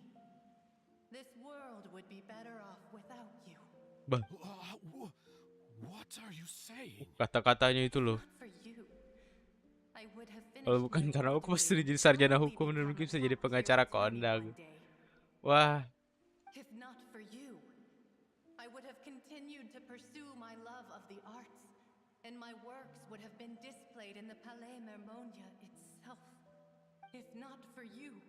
[SPEAKER 13] this world would be better off without you.
[SPEAKER 17] What are you saying?
[SPEAKER 1] Kata-katanya itu loh. Kalau bukan karena aku pasti jadi sarjana hukum dan mungkin bisa jadi pengacara kondang. Wah.
[SPEAKER 13] If not for you, I would have continued to pursue my love of the arts, and my works would have been displayed in the Palais Mermonia itself. If not for you,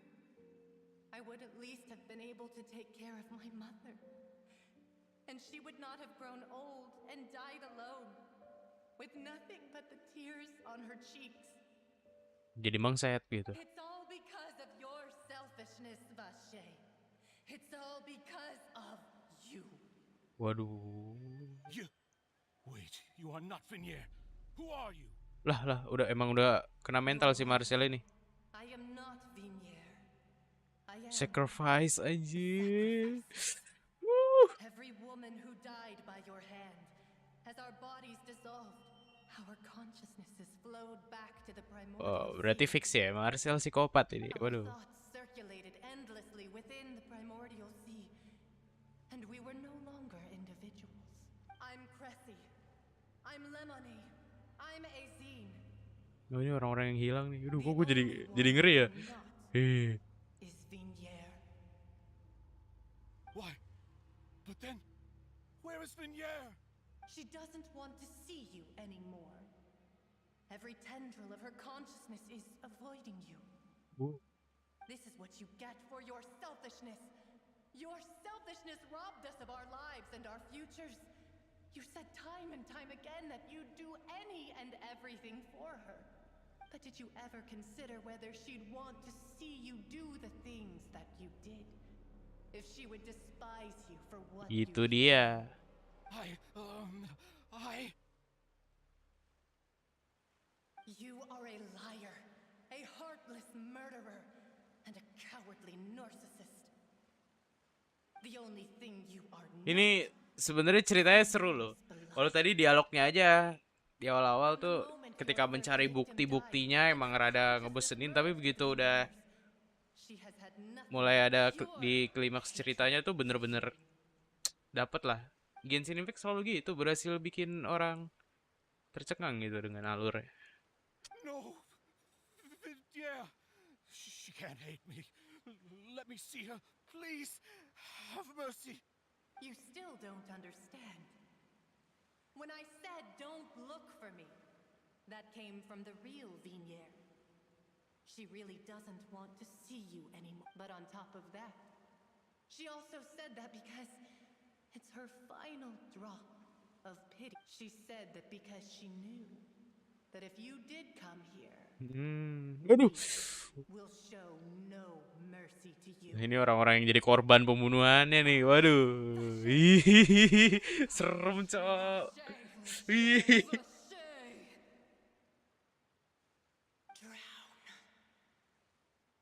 [SPEAKER 13] I would at least have been able to take care of my mother. And she would not have grown old and died alone, with nothing but the tears on her cheeks.
[SPEAKER 1] Jadi mangset gitu.
[SPEAKER 13] It's all because of your selfishness, Vache. It's all because of you.
[SPEAKER 1] Waduh.
[SPEAKER 17] Wait, you are not Vinier. Who are you?
[SPEAKER 1] Lah, emang udah kena mental si Marcel ini.
[SPEAKER 13] I am not Vinier. I am
[SPEAKER 1] Sacrifice aja.
[SPEAKER 13] every woman who died by your hand. As our bodies dissolved, our consciousnesses flowed back to the primordial
[SPEAKER 1] Berarti fix ya, Marcel psikopat ini.
[SPEAKER 13] Our
[SPEAKER 1] Waduh.
[SPEAKER 13] thoughts circulated endlessly within the primordial sea, and we were no longer individuals. I'm Cressy. I'm Lemony. I'm Azine.
[SPEAKER 1] Oh, ini orang-orang yang hilang nih. Aduh, kok gue jadi ngeri ya.
[SPEAKER 13] Is Vignier.
[SPEAKER 17] Why? But then, where is Vignier?
[SPEAKER 13] She doesn't want to see you anymore. Every tendril of her consciousness is avoiding you. This is what you get for your selfishness. Your selfishness robbed us of our lives and our futures. You said time and time again that you'd do any and everything for her. But did you ever consider whether she'd want to see you do the things that you did? If she would despise you for what
[SPEAKER 1] Itu dia.
[SPEAKER 13] You are a liar, a heartless murderer, and a cowardly narcissist. The only thing you are
[SPEAKER 1] Ini sebenarnya ceritanya seru loh. Kalau tadi dialognya aja di awal-awal tuh ketika mencari bukti-buktinya emang rada ngebosenin, tapi begitu udah mulai ada di klimaks ceritanya tuh bener-bener dapet lah. Genshin Impact selalu gitu, berhasil bikin orang tercengang gitu dengan alurnya.
[SPEAKER 17] No! Yeah! She can't hate me. Let me see her, please. Have mercy.
[SPEAKER 13] You still don't understand. When I said don't look for me, that came from the real Vignier. She really doesn't want to see you anymore. But on top of that, she also said that because it's her final drop of pity. She said that because she knew that if you did come here,
[SPEAKER 1] Aduh.
[SPEAKER 13] will show no mercy to you.
[SPEAKER 1] Ini orang-orang yang jadi korban pembunuhannya nih. Waduh. Ih, serem, Cok. Ih.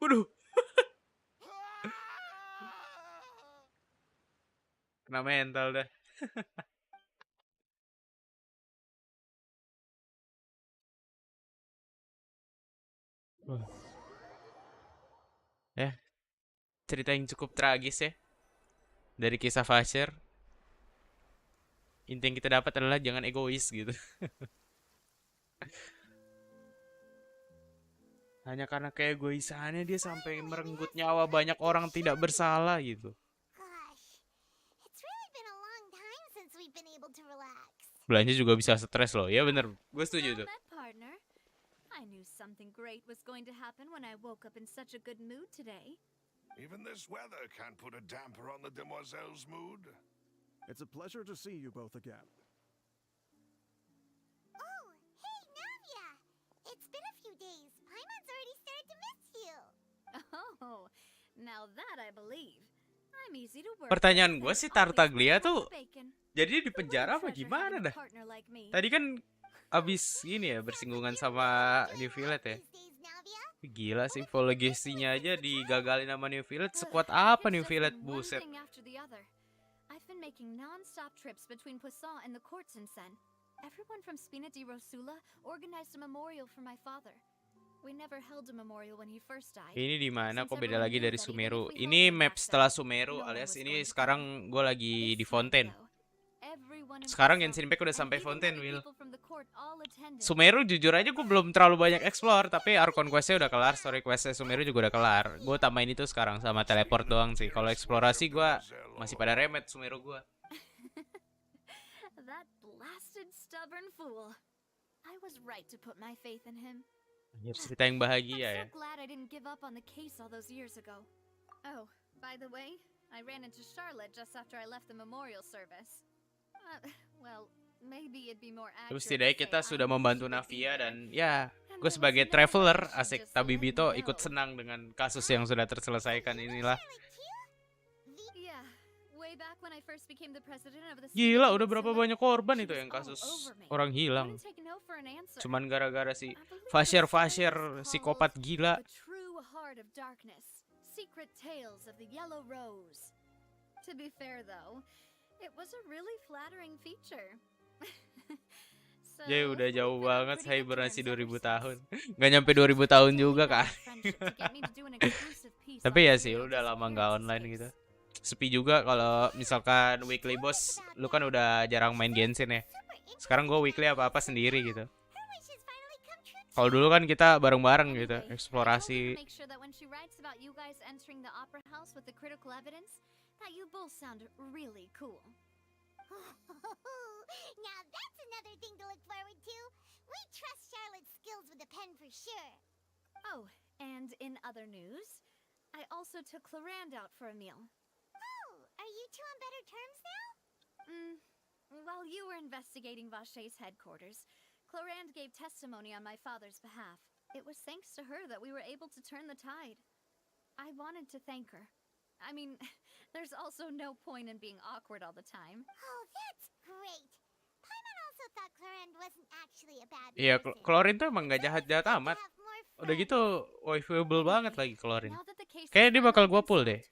[SPEAKER 1] Waduh. Kena mental dah. Ya, cerita yang cukup tragis ya dari kisah Fasher. Inti yang kita dapat adalah jangan egois gitu. Hanya karena keegoisannya dia sampai merenggut nyawa banyak orang tidak bersalah gitu. Belanja juga bisa stres loh. Ya bener, gue setuju tuh.
[SPEAKER 16] I knew something great was going to happen when I woke up in such a good mood today.
[SPEAKER 3] Even this weather can't put a damper on the demoiselle's mood.
[SPEAKER 19] It's a pleasure to see you both again.
[SPEAKER 4] Oh, hey, Navia! It's been a few days. Paimon's already started to miss you.
[SPEAKER 16] Oh, now that I believe. I'm easy to work.
[SPEAKER 1] Pertanyaan gue sih Tartaglia tuh jadi di penjara apa gimana dah? Tadi kan abis ini ya bersinggungan sama New Village ya. Gila sih, Vollegestinya aja digagalin sama New Village. Sekuat apa New Village, buset.
[SPEAKER 16] I've been making non-stop trips between Poisson and the courts in Sen. Everyone from Spina di Rosula organized a memorial for my father. We never held a memorial when he first died.
[SPEAKER 1] Ini di mana? Kok beda lagi dari Sumeru? Ini map setelah Sumeru, alias ini sekarang gue lagi di Fontaine. Sekarang Genshin Impact udah sampai Fontaine, Will. Sumeru jujur aja gue belum terlalu banyak explore, tapi Archon questnya udah kelar, story questnya Sumeru juga udah kelar. Gue tambahin itu sekarang sama teleport doang sih. Kalau eksplorasi gue masih pada remet Sumeru gue.
[SPEAKER 16] That blasted stubborn fool. I was right to put my faith in him.
[SPEAKER 1] Ya, cerita yang bahagia ya.
[SPEAKER 16] I'm so glad I didn't give up on the case all those years ago. Oh, by the way, I ran into Charlotte just after I left the memorial service. Well, maybe it'd be more accurate.
[SPEAKER 1] Terus setidaknya kita sudah membantu Navia dan ya, gue sebagai traveler asik Tabibito ikut senang dengan kasus yang sudah terselesaikan inilah. Gila, udah berapa banyak korban itu yang kasus orang hilang. Cuman gara-gara si Fasher psikopat gila.
[SPEAKER 16] Secret tales of the yellow rose. To be fair though, It was a really flattering feature. So,
[SPEAKER 1] Jadi udah jauh
[SPEAKER 16] we've been on
[SPEAKER 1] banget
[SPEAKER 16] pretty good
[SPEAKER 1] hibernasi
[SPEAKER 16] terms ever
[SPEAKER 1] 2000
[SPEAKER 16] since.
[SPEAKER 1] tahun. Nggak nyampe 2000 tahun juga kan.
[SPEAKER 16] Friendship to get me to do an exclusive piece
[SPEAKER 1] Tapi
[SPEAKER 16] on
[SPEAKER 1] ya
[SPEAKER 16] the
[SPEAKER 1] sih,
[SPEAKER 16] serial
[SPEAKER 1] udah lama nggak
[SPEAKER 16] disappearances
[SPEAKER 1] online
[SPEAKER 16] case.
[SPEAKER 1] gitu. Sepi juga kalau misalkan weekly boss, lu kan udah jarang main Genshin ya. Sekarang gue weekly apa-apa sendiri gitu. Kalau dulu kan kita bareng-bareng gitu, eksplorasi.
[SPEAKER 16] Make sure that when she writes about you guys entering the opera house with the critical evidence, that you both sound really cool.
[SPEAKER 4] Now that's another thing to look forward to. We trust Charlotte's skills with a pen for sure.
[SPEAKER 16] Oh, and in other news, I also took Clarand out for a meal.
[SPEAKER 4] Oh, are you two on better terms now?
[SPEAKER 16] While you were investigating Vache's headquarters, Clarand gave testimony on my father's behalf. It was thanks to her that we were able to turn the tide. I wanted to thank her. I mean, there's also no point in being awkward all the time.
[SPEAKER 4] Oh, that's great. Paimon also thought Clarand wasn't actually a bad
[SPEAKER 1] Iya,
[SPEAKER 4] person.
[SPEAKER 1] Klorin tuh emang gak jahat-jahat amat. Udah gitu, wifiable banget lagi Klorin. Kayaknya dia bakal gue pull deh.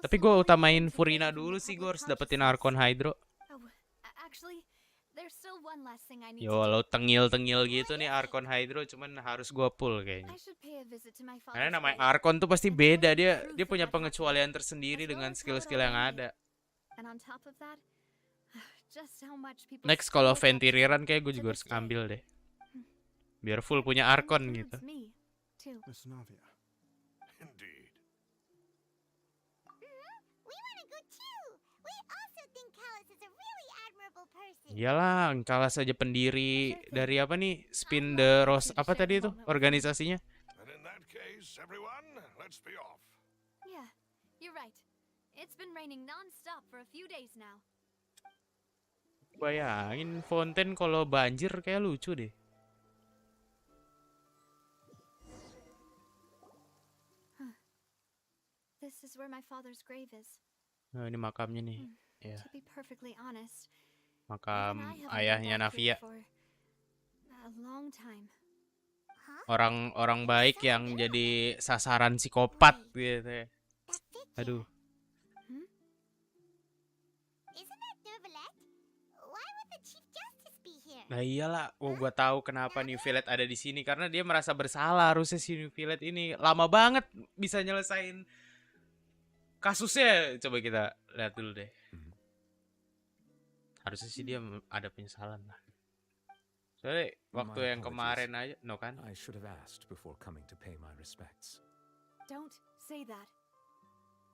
[SPEAKER 1] Tapi gue utamain Furina dulu sih, gue harus dapetin Archon Hydro.
[SPEAKER 16] Actually, there's still one last thing I need
[SPEAKER 1] Ya
[SPEAKER 16] to do.
[SPEAKER 1] walau tengil-tengil gitu nih Archon Hydro, cuman harus gue pull kayaknya.
[SPEAKER 16] I should pay a visit to my
[SPEAKER 1] Karena
[SPEAKER 16] father's
[SPEAKER 1] namanya
[SPEAKER 16] grave.
[SPEAKER 1] Archon tuh pasti beda, dia punya pengecualian tersendiri dengan skill-skill yang ada.
[SPEAKER 16] And on top of that, just how much people
[SPEAKER 1] Next
[SPEAKER 16] still
[SPEAKER 1] kalau
[SPEAKER 16] look up to
[SPEAKER 1] Ventiriran kayak gue
[SPEAKER 16] to
[SPEAKER 1] juga
[SPEAKER 16] this
[SPEAKER 1] harus
[SPEAKER 16] day.
[SPEAKER 1] ambil deh. Biar full punya Archon gitu.
[SPEAKER 16] Me, too.
[SPEAKER 19] Miss Navia.
[SPEAKER 3] Indeed.
[SPEAKER 4] We want to go too. We also think Callus is a really admirable person.
[SPEAKER 1] Iyalah, kalah saja pendiri dari apa nih? Spin the Rose, apa tadi itu organisasinya?
[SPEAKER 3] And in that case, everyone, let's be off.
[SPEAKER 16] Yeah, you're right. It's been raining non-stop for a few days now.
[SPEAKER 1] Bayangin Fontaine kalau banjir kayak lucu deh.
[SPEAKER 16] This is where my father's grave is.
[SPEAKER 1] Nah, ini makamnya nih. Ya,
[SPEAKER 16] To be perfectly honest,
[SPEAKER 1] makam
[SPEAKER 16] even I haven't
[SPEAKER 1] ayahnya
[SPEAKER 16] been back here
[SPEAKER 1] Navia.
[SPEAKER 16] for a long time.
[SPEAKER 1] Orang-orang baik yang jadi sasaran psikopat gitu ya. Aduh.
[SPEAKER 4] Isn't that Nervalette? Why would the Chief Justice be here?
[SPEAKER 1] Nah iyalah, gua tahu kenapa New Villette ada di sini karena dia merasa bersalah. Harusnya si New Villette ini lama banget bisa nyelesain kasusnya. Coba kita lihat dulu deh. Harusnya sih dia ada penyesalan lah. Soalnya waktu
[SPEAKER 10] My
[SPEAKER 1] yang kemarin aja, no kan?
[SPEAKER 10] I should have asked before coming to pay my respects.
[SPEAKER 16] Don't say that.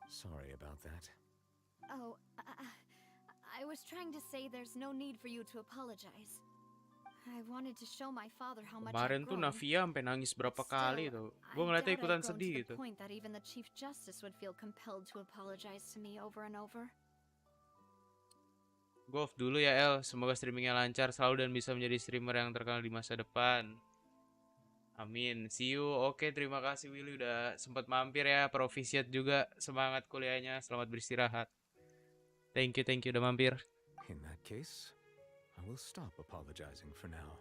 [SPEAKER 10] Sorry about that.
[SPEAKER 16] Oh, I was trying to say there's no need for you to apologize. I wanted to show my father how much
[SPEAKER 1] Kemarin
[SPEAKER 16] I've
[SPEAKER 1] tuh
[SPEAKER 16] grown.
[SPEAKER 1] Navia sampai nangis berapa kali tuh. Gue ngeliatnya ikutan sedih gitu.
[SPEAKER 16] Point that even the Chief Justice would feel compelled to apologize to me over and over.
[SPEAKER 1] Gue off dulu ya El, semoga streamingnya lancar selalu dan bisa menjadi streamer yang terkenal di masa depan. Amin. See you. Oke, terima kasih Willy udah sempat mampir ya. Provisiat juga, semangat kuliahnya, selamat beristirahat. Thank you udah mampir.
[SPEAKER 10] In that case, I will stop apologizing for now.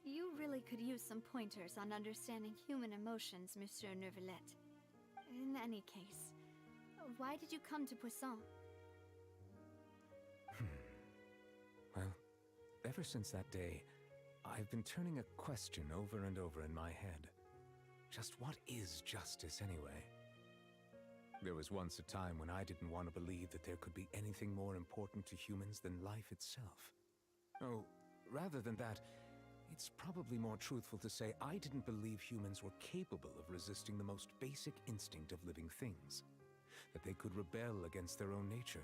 [SPEAKER 16] You really could use some pointers on understanding human emotions, Monsieur Nervalette. In any case, why did you come to Poisson?
[SPEAKER 10] Well, ever since that day, I've been turning a question over and over in my head. Just what is justice anyway? There was once a time when I didn't want to believe that there could be anything more important to humans than life itself. Oh, rather than that, it's probably more truthful to say I didn't believe humans were capable of resisting the most basic instinct of living things. That they could rebel against their own nature.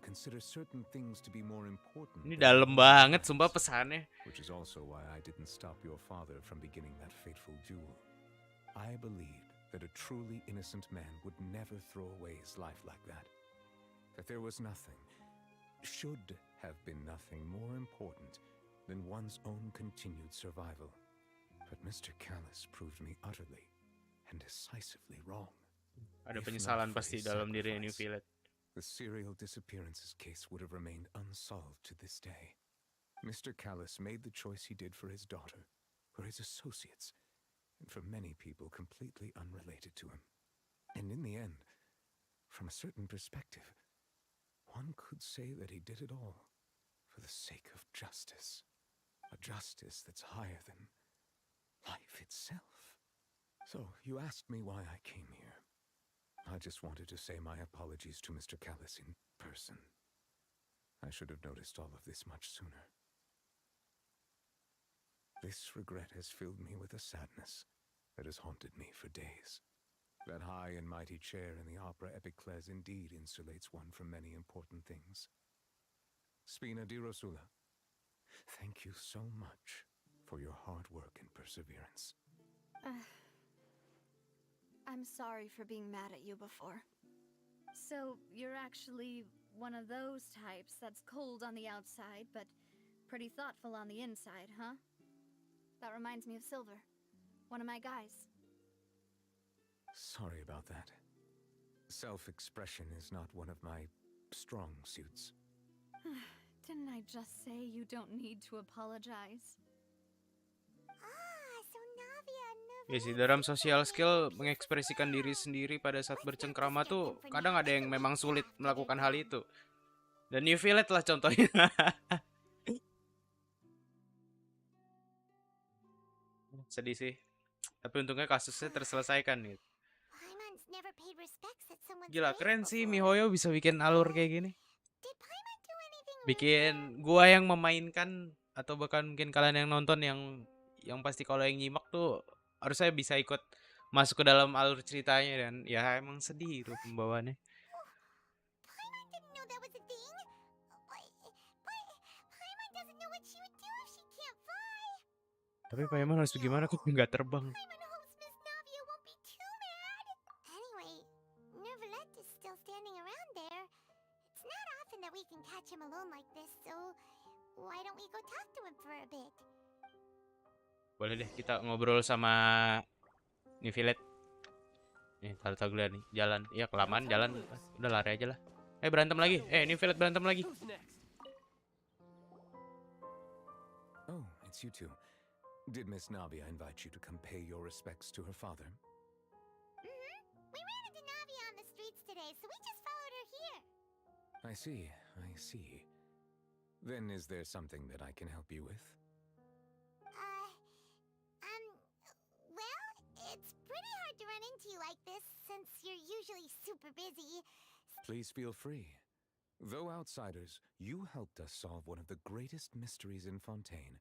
[SPEAKER 10] Consider certain things to be more important.
[SPEAKER 1] Ini dalam banget sumpah pesannya.
[SPEAKER 10] Which is also why I didn't stop your father from beginning that fateful duel. I believed that a truly innocent man would never throw away his life like that. That there was nothing, should have been nothing more important than one's own continued survival. But Mr. Callus proved me utterly and decisively wrong.
[SPEAKER 1] Ada penyesalan pasti dalam diri New Villette.
[SPEAKER 10] The serial disappearances case would have remained unsolved to this day. Mr. Callus made the choice he did for his daughter, for his associates, and for many people completely unrelated to him. And in the end, from a certain perspective, One could say that he did it all for the sake of justice. A justice that's higher than life itself. So, you asked me why I came here. I just wanted to say my apologies to Mr. Callis in person. I should have noticed all of this much sooner. This regret has filled me with a sadness that has haunted me for days. That high and mighty chair in the opera epiclese indeed insulates one from many important things. Spina di Rosula, thank you so much for your hard work and perseverance.
[SPEAKER 16] I'm sorry for being mad at you before. So, you're actually one of those types that's cold on the outside, but pretty thoughtful on the inside, huh? That reminds me of Silver, one of my guys.
[SPEAKER 10] Sorry about that. Self-expression is not one of my strong suits.
[SPEAKER 16] Didn't I just say you don't need to apologize?
[SPEAKER 1] Ya sih, dalam social skill mengekspresikan diri sendiri pada saat bercengkrama tuh kadang ada yang memang sulit melakukan hal itu. Dan New Village lah contohnya. Sedih sih. Tapi untungnya kasusnya terselesaikan gitu. Gila, keren sih miHoYo bisa bikin alur kayak gini. Bikin gua yang memainkan atau bahkan mungkin kalian yang nonton yang pasti kalau yang nyimak tuh harusnya bisa ikut masuk ke dalam alur ceritanya dan ya emang sedih itu pembawaannya. Tapi Paimon harus gimana kok nggak terbang? Boleh deh kita ngobrol sama New Village. Nih, tahu gue nih, jalan. Iya, kelamaan jalan. Udah lari aja lah. Berantem lagi. New Village berantem lagi.
[SPEAKER 10] Oh, it's you two. Did Miss Navia invite you to come pay your respects to her father?
[SPEAKER 4] We ran into Navia on the streets today, so we just followed her here.
[SPEAKER 10] I see. Then is there something that I can help you with?
[SPEAKER 4] Well, it's pretty hard to run into you like this, since you're usually super busy.
[SPEAKER 10] Please feel free. Though outsiders, you helped us solve one of the greatest mysteries in Fontaine,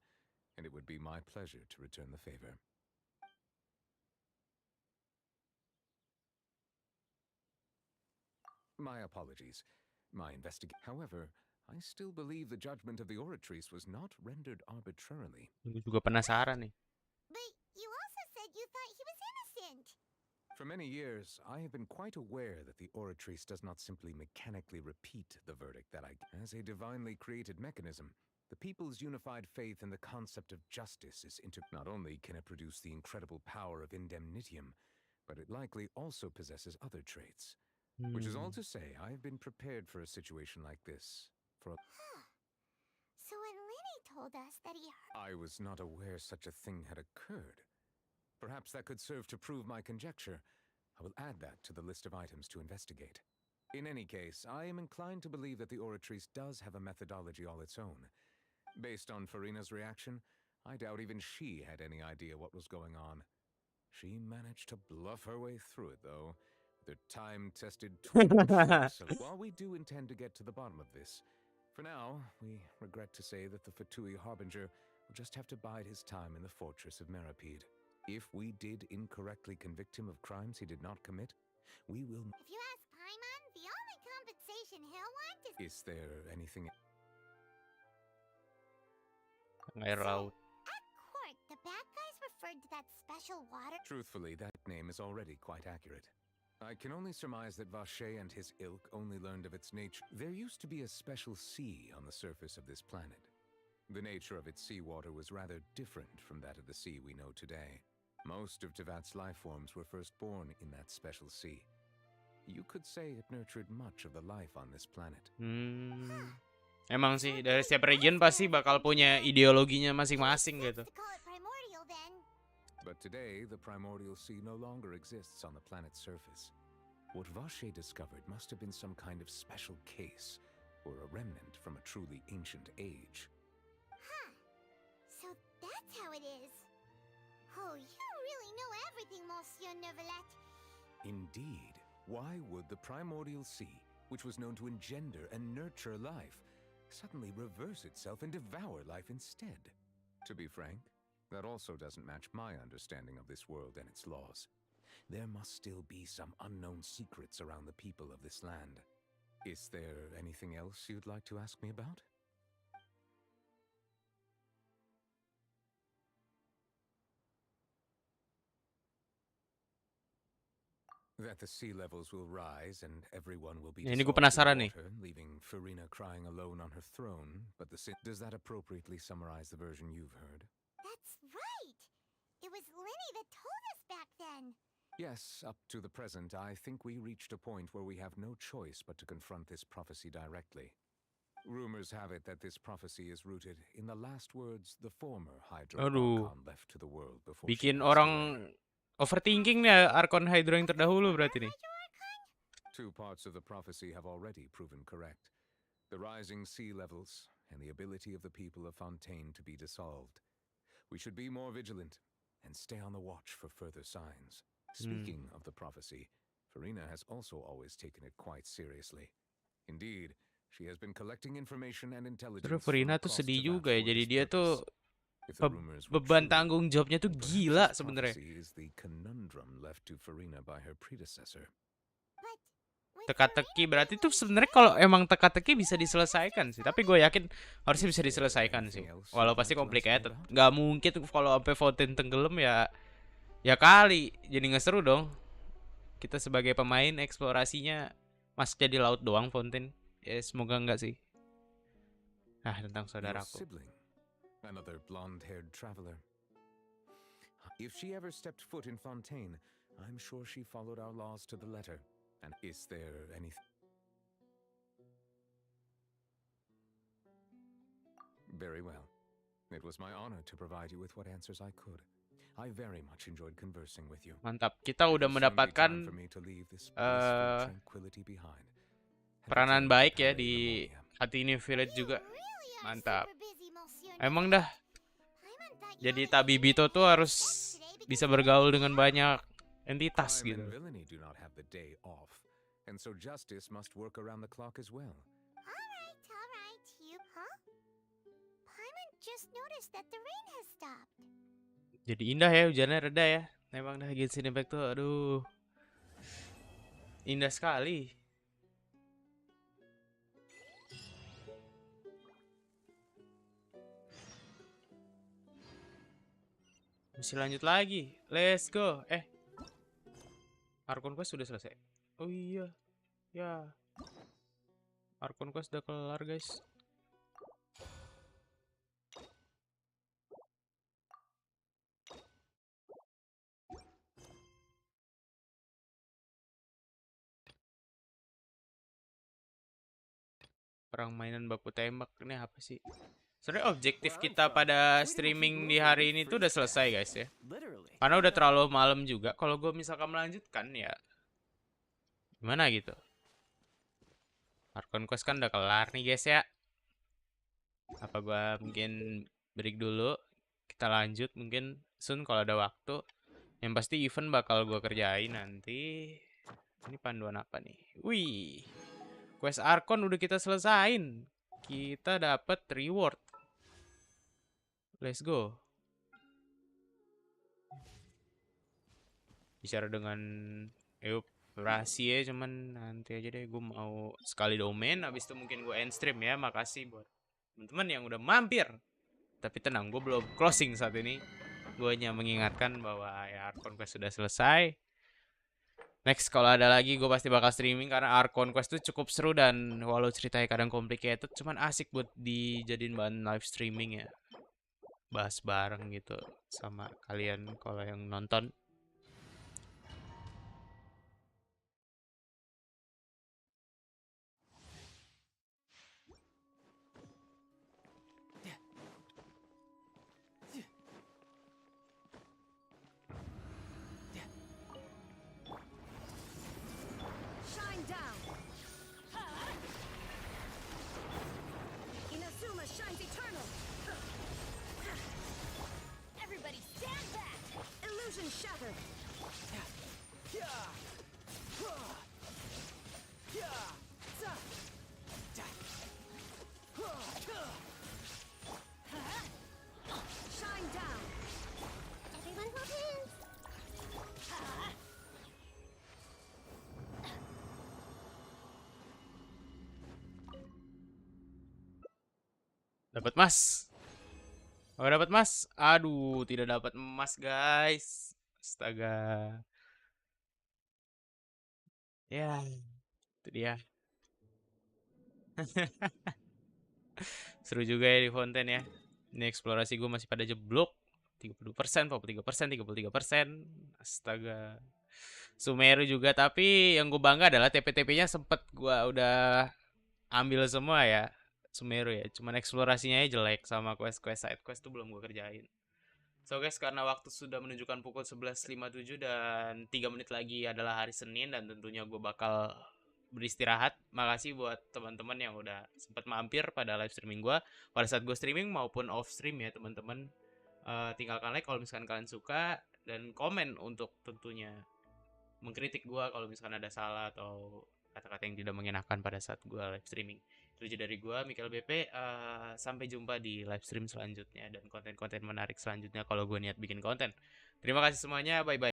[SPEAKER 10] and it would be my pleasure to return the favor. My apologies. However, I still believe the judgment of the Oratrice was not rendered arbitrarily.
[SPEAKER 1] Gue juga penasaran nih.
[SPEAKER 4] But you also said you thought he was innocent.
[SPEAKER 10] For many years, I have been quite aware that the Oratrice does not simply mechanically repeat the verdict that as a divinely created mechanism, the people's unified faith in the concept of justice is not only can it produce the incredible power of indemnitium, but it likely also possesses other traits. Which is all to say, I've been prepared for a situation like this.
[SPEAKER 4] So when Lenny told us that he
[SPEAKER 10] I was not aware such a thing had occurred. Perhaps that could serve to prove my conjecture. I will add that to the list of items to investigate. In any case, I am inclined to believe that the Oratrice does have a methodology all its own. Based on Farina's reaction, I doubt even she had any idea what was going on. She managed to bluff her way through it, though. Their time-tested tool. So while we do intend to get to the bottom of this, for now, we regret to say that the Fatui Harbinger will just have to bide his time in the fortress of Meripede. If we did incorrectly convict him of crimes he did not commit, we will...
[SPEAKER 4] If you ask Paimon, the only compensation he'll want is...
[SPEAKER 10] Is there anything...
[SPEAKER 1] Air laut.
[SPEAKER 4] At court, the bad guys referred to that special water...
[SPEAKER 10] Truthfully, that name is already quite accurate. I can only surmise that Vache and his ilk only learned of its nature. There used to be a special sea on the surface of this planet. The nature of its seawater was rather different from that of the sea we know today. Most of Tevat's life forms were first born in that special sea. You could say it nurtured much of the life on this planet.
[SPEAKER 1] Emang sih, dari setiap region pasti bakal punya ideologinya masing-masing gitu.
[SPEAKER 10] But today, the primordial sea no longer exists on the planet's surface. What Vache discovered must have been some kind of special case, or a remnant from a truly ancient age.
[SPEAKER 4] Huh. So that's how it is. Oh, you really know everything, Monsieur Neuvillette.
[SPEAKER 10] Indeed. Why would the primordial sea, which was known to engender and nurture life, suddenly reverse itself and devour life instead? To be frank, that also doesn't match my understanding of this world and its laws. There must still be some unknown secrets around the people of this land. Is there anything else you'd like to ask me about? That the sea levels will rise and everyone will be
[SPEAKER 1] Ini gue
[SPEAKER 10] dissolved in
[SPEAKER 1] penasaran nih.
[SPEAKER 10] water, leaving Farina crying alone on her throne. But does that appropriately summarize the version you've heard?
[SPEAKER 4] That's right. It was Lenny that told us back then.
[SPEAKER 10] Yes, up to the present, I think we reached a point where we have no choice but to confront this prophecy directly. Rumors have it that this prophecy is rooted in the last words the former Hydra
[SPEAKER 1] Aduh,
[SPEAKER 10] Archon left to the world before
[SPEAKER 1] bikin
[SPEAKER 10] she passed
[SPEAKER 1] orang
[SPEAKER 10] away.
[SPEAKER 1] overthinking nih Archon Hydra yang terdahulu berarti nih.
[SPEAKER 10] Two parts of the prophecy have already proven correct. The rising sea levels and the ability of the people of Fontaine to be dissolved. We should be more vigilant and stay on the watch for further signs. Speaking of the prophecy, Farina has also always taken it quite seriously. Indeed, she has been collecting information and intelligence
[SPEAKER 1] Terus
[SPEAKER 10] from
[SPEAKER 1] Farina tuh
[SPEAKER 10] across
[SPEAKER 1] sedih
[SPEAKER 10] Teyvat
[SPEAKER 1] juga ya,
[SPEAKER 10] for
[SPEAKER 1] jadi
[SPEAKER 10] this
[SPEAKER 1] dia tuh
[SPEAKER 10] purpose. If the rumors were
[SPEAKER 1] beban
[SPEAKER 10] true,
[SPEAKER 1] tanggung jawabnya tuh
[SPEAKER 10] perhaps
[SPEAKER 1] gila
[SPEAKER 10] this
[SPEAKER 1] sebenarnya.
[SPEAKER 10] prophecy is the conundrum left to Farina by her predecessor.
[SPEAKER 1] Teka-teki berarti tuh sebenarnya kalau emang teka-teki bisa diselesaikan sih, tapi gue yakin harusnya bisa diselesaikan sih. Walau pasti complicated, nggak mungkin kalau sampai Fontaine tenggelam ya kali jadi nggak seru dong. Kita sebagai pemain eksplorasinya masuk jadi laut doang Fontaine. Ya semoga enggak sih. Ah, tentang
[SPEAKER 10] Your
[SPEAKER 1] saudaraku.
[SPEAKER 10] sibling, another blonde-haired traveler. If she ever stepped foot in Fontaine, I'm sure she followed our laws to the letter. And is there anything? Very well. It was my honor to provide you with what answers I could. I very much enjoyed conversing with you.
[SPEAKER 1] Mantap, kita udah mendapatkan peranan baik ya di hati ini village juga. Mantap. Emang dah. Jadi Tabibito tuh harus bisa bergaul dengan banyak entitas gitu.
[SPEAKER 10] And so justice must work around the clock as well.
[SPEAKER 4] All right, you, huh? Paimon just noticed that the rain has stopped.
[SPEAKER 1] Jadi indah ya, hujannya reda ya. Emang dah Genshin Impact tuh, aduh, indah sekali. Masih lanjut lagi, let's go. Archon Quest sudah selesai. Oh iya, ya. Archon Quest udah kelar guys. Perang mainan baku tembak ini apa sih? Sebenarnya objektif kita pada streaming di hari ini tuh udah selesai guys ya. Karena udah terlalu malam juga. Kalau gue misalkan melanjutkan ya gimana gitu. Archon Quest kan udah kelar nih guys ya. Apa gue mungkin break dulu. Kita lanjut mungkin soon kalau ada waktu. Yang pasti event bakal gue kerjain nanti. Ini panduan apa nih? Wih, quest Archon udah kita selesain. Kita dapat reward. Let's go. Bicara dengan rahasia cuman nanti aja deh. Gue mau sekali domain. Habis itu mungkin gue end stream ya. Makasih buat teman-teman yang udah mampir. Tapi tenang, gue belum closing saat ini. Gue hanya mengingatkan bahwa ya Archon Quest sudah selesai. Next kalau ada lagi gue pasti bakal streaming karena Archon Quest tuh cukup seru dan walau ceritanya kadang complicated cuman asik buat dijadiin bahan live streaming ya. Bahas bareng gitu sama kalian kalau yang nonton.
[SPEAKER 20] Scatter. Shine down.
[SPEAKER 4] Everyone hold hands.
[SPEAKER 1] Dapat emas. Oh, dapat emas. Aduh, tidak dapat emas, guys. Astaga. Ya, itu dia. Seru juga ya di konten ya. Ini eksplorasi gue masih pada jeblok. 30%, 43%, 33%. Astaga. Sumeru juga, tapi yang gue bangga adalah TP-TP-nya sempet gue udah ambil semua ya. Sumeru ya. Cuman eksplorasinya aja jelek, sama quest-quest side quest tuh belum gue kerjain. So guys, karena waktu sudah menunjukkan pukul 11.57 dan 3 menit lagi adalah hari Senin dan tentunya gue bakal beristirahat. Makasih buat teman-teman yang udah sempat mampir pada live streaming gue pada saat gue streaming maupun off stream ya teman-teman. Tinggalkan like kalau misalkan kalian suka dan komen untuk tentunya mengkritik gue kalau misalkan ada salah atau kata-kata yang tidak mengenakan pada saat gue live streaming. Itu aja dari gue, Michael BP. Sampai jumpa di live stream selanjutnya dan konten-konten menarik selanjutnya kalau gue niat bikin konten. Terima kasih semuanya, bye-bye.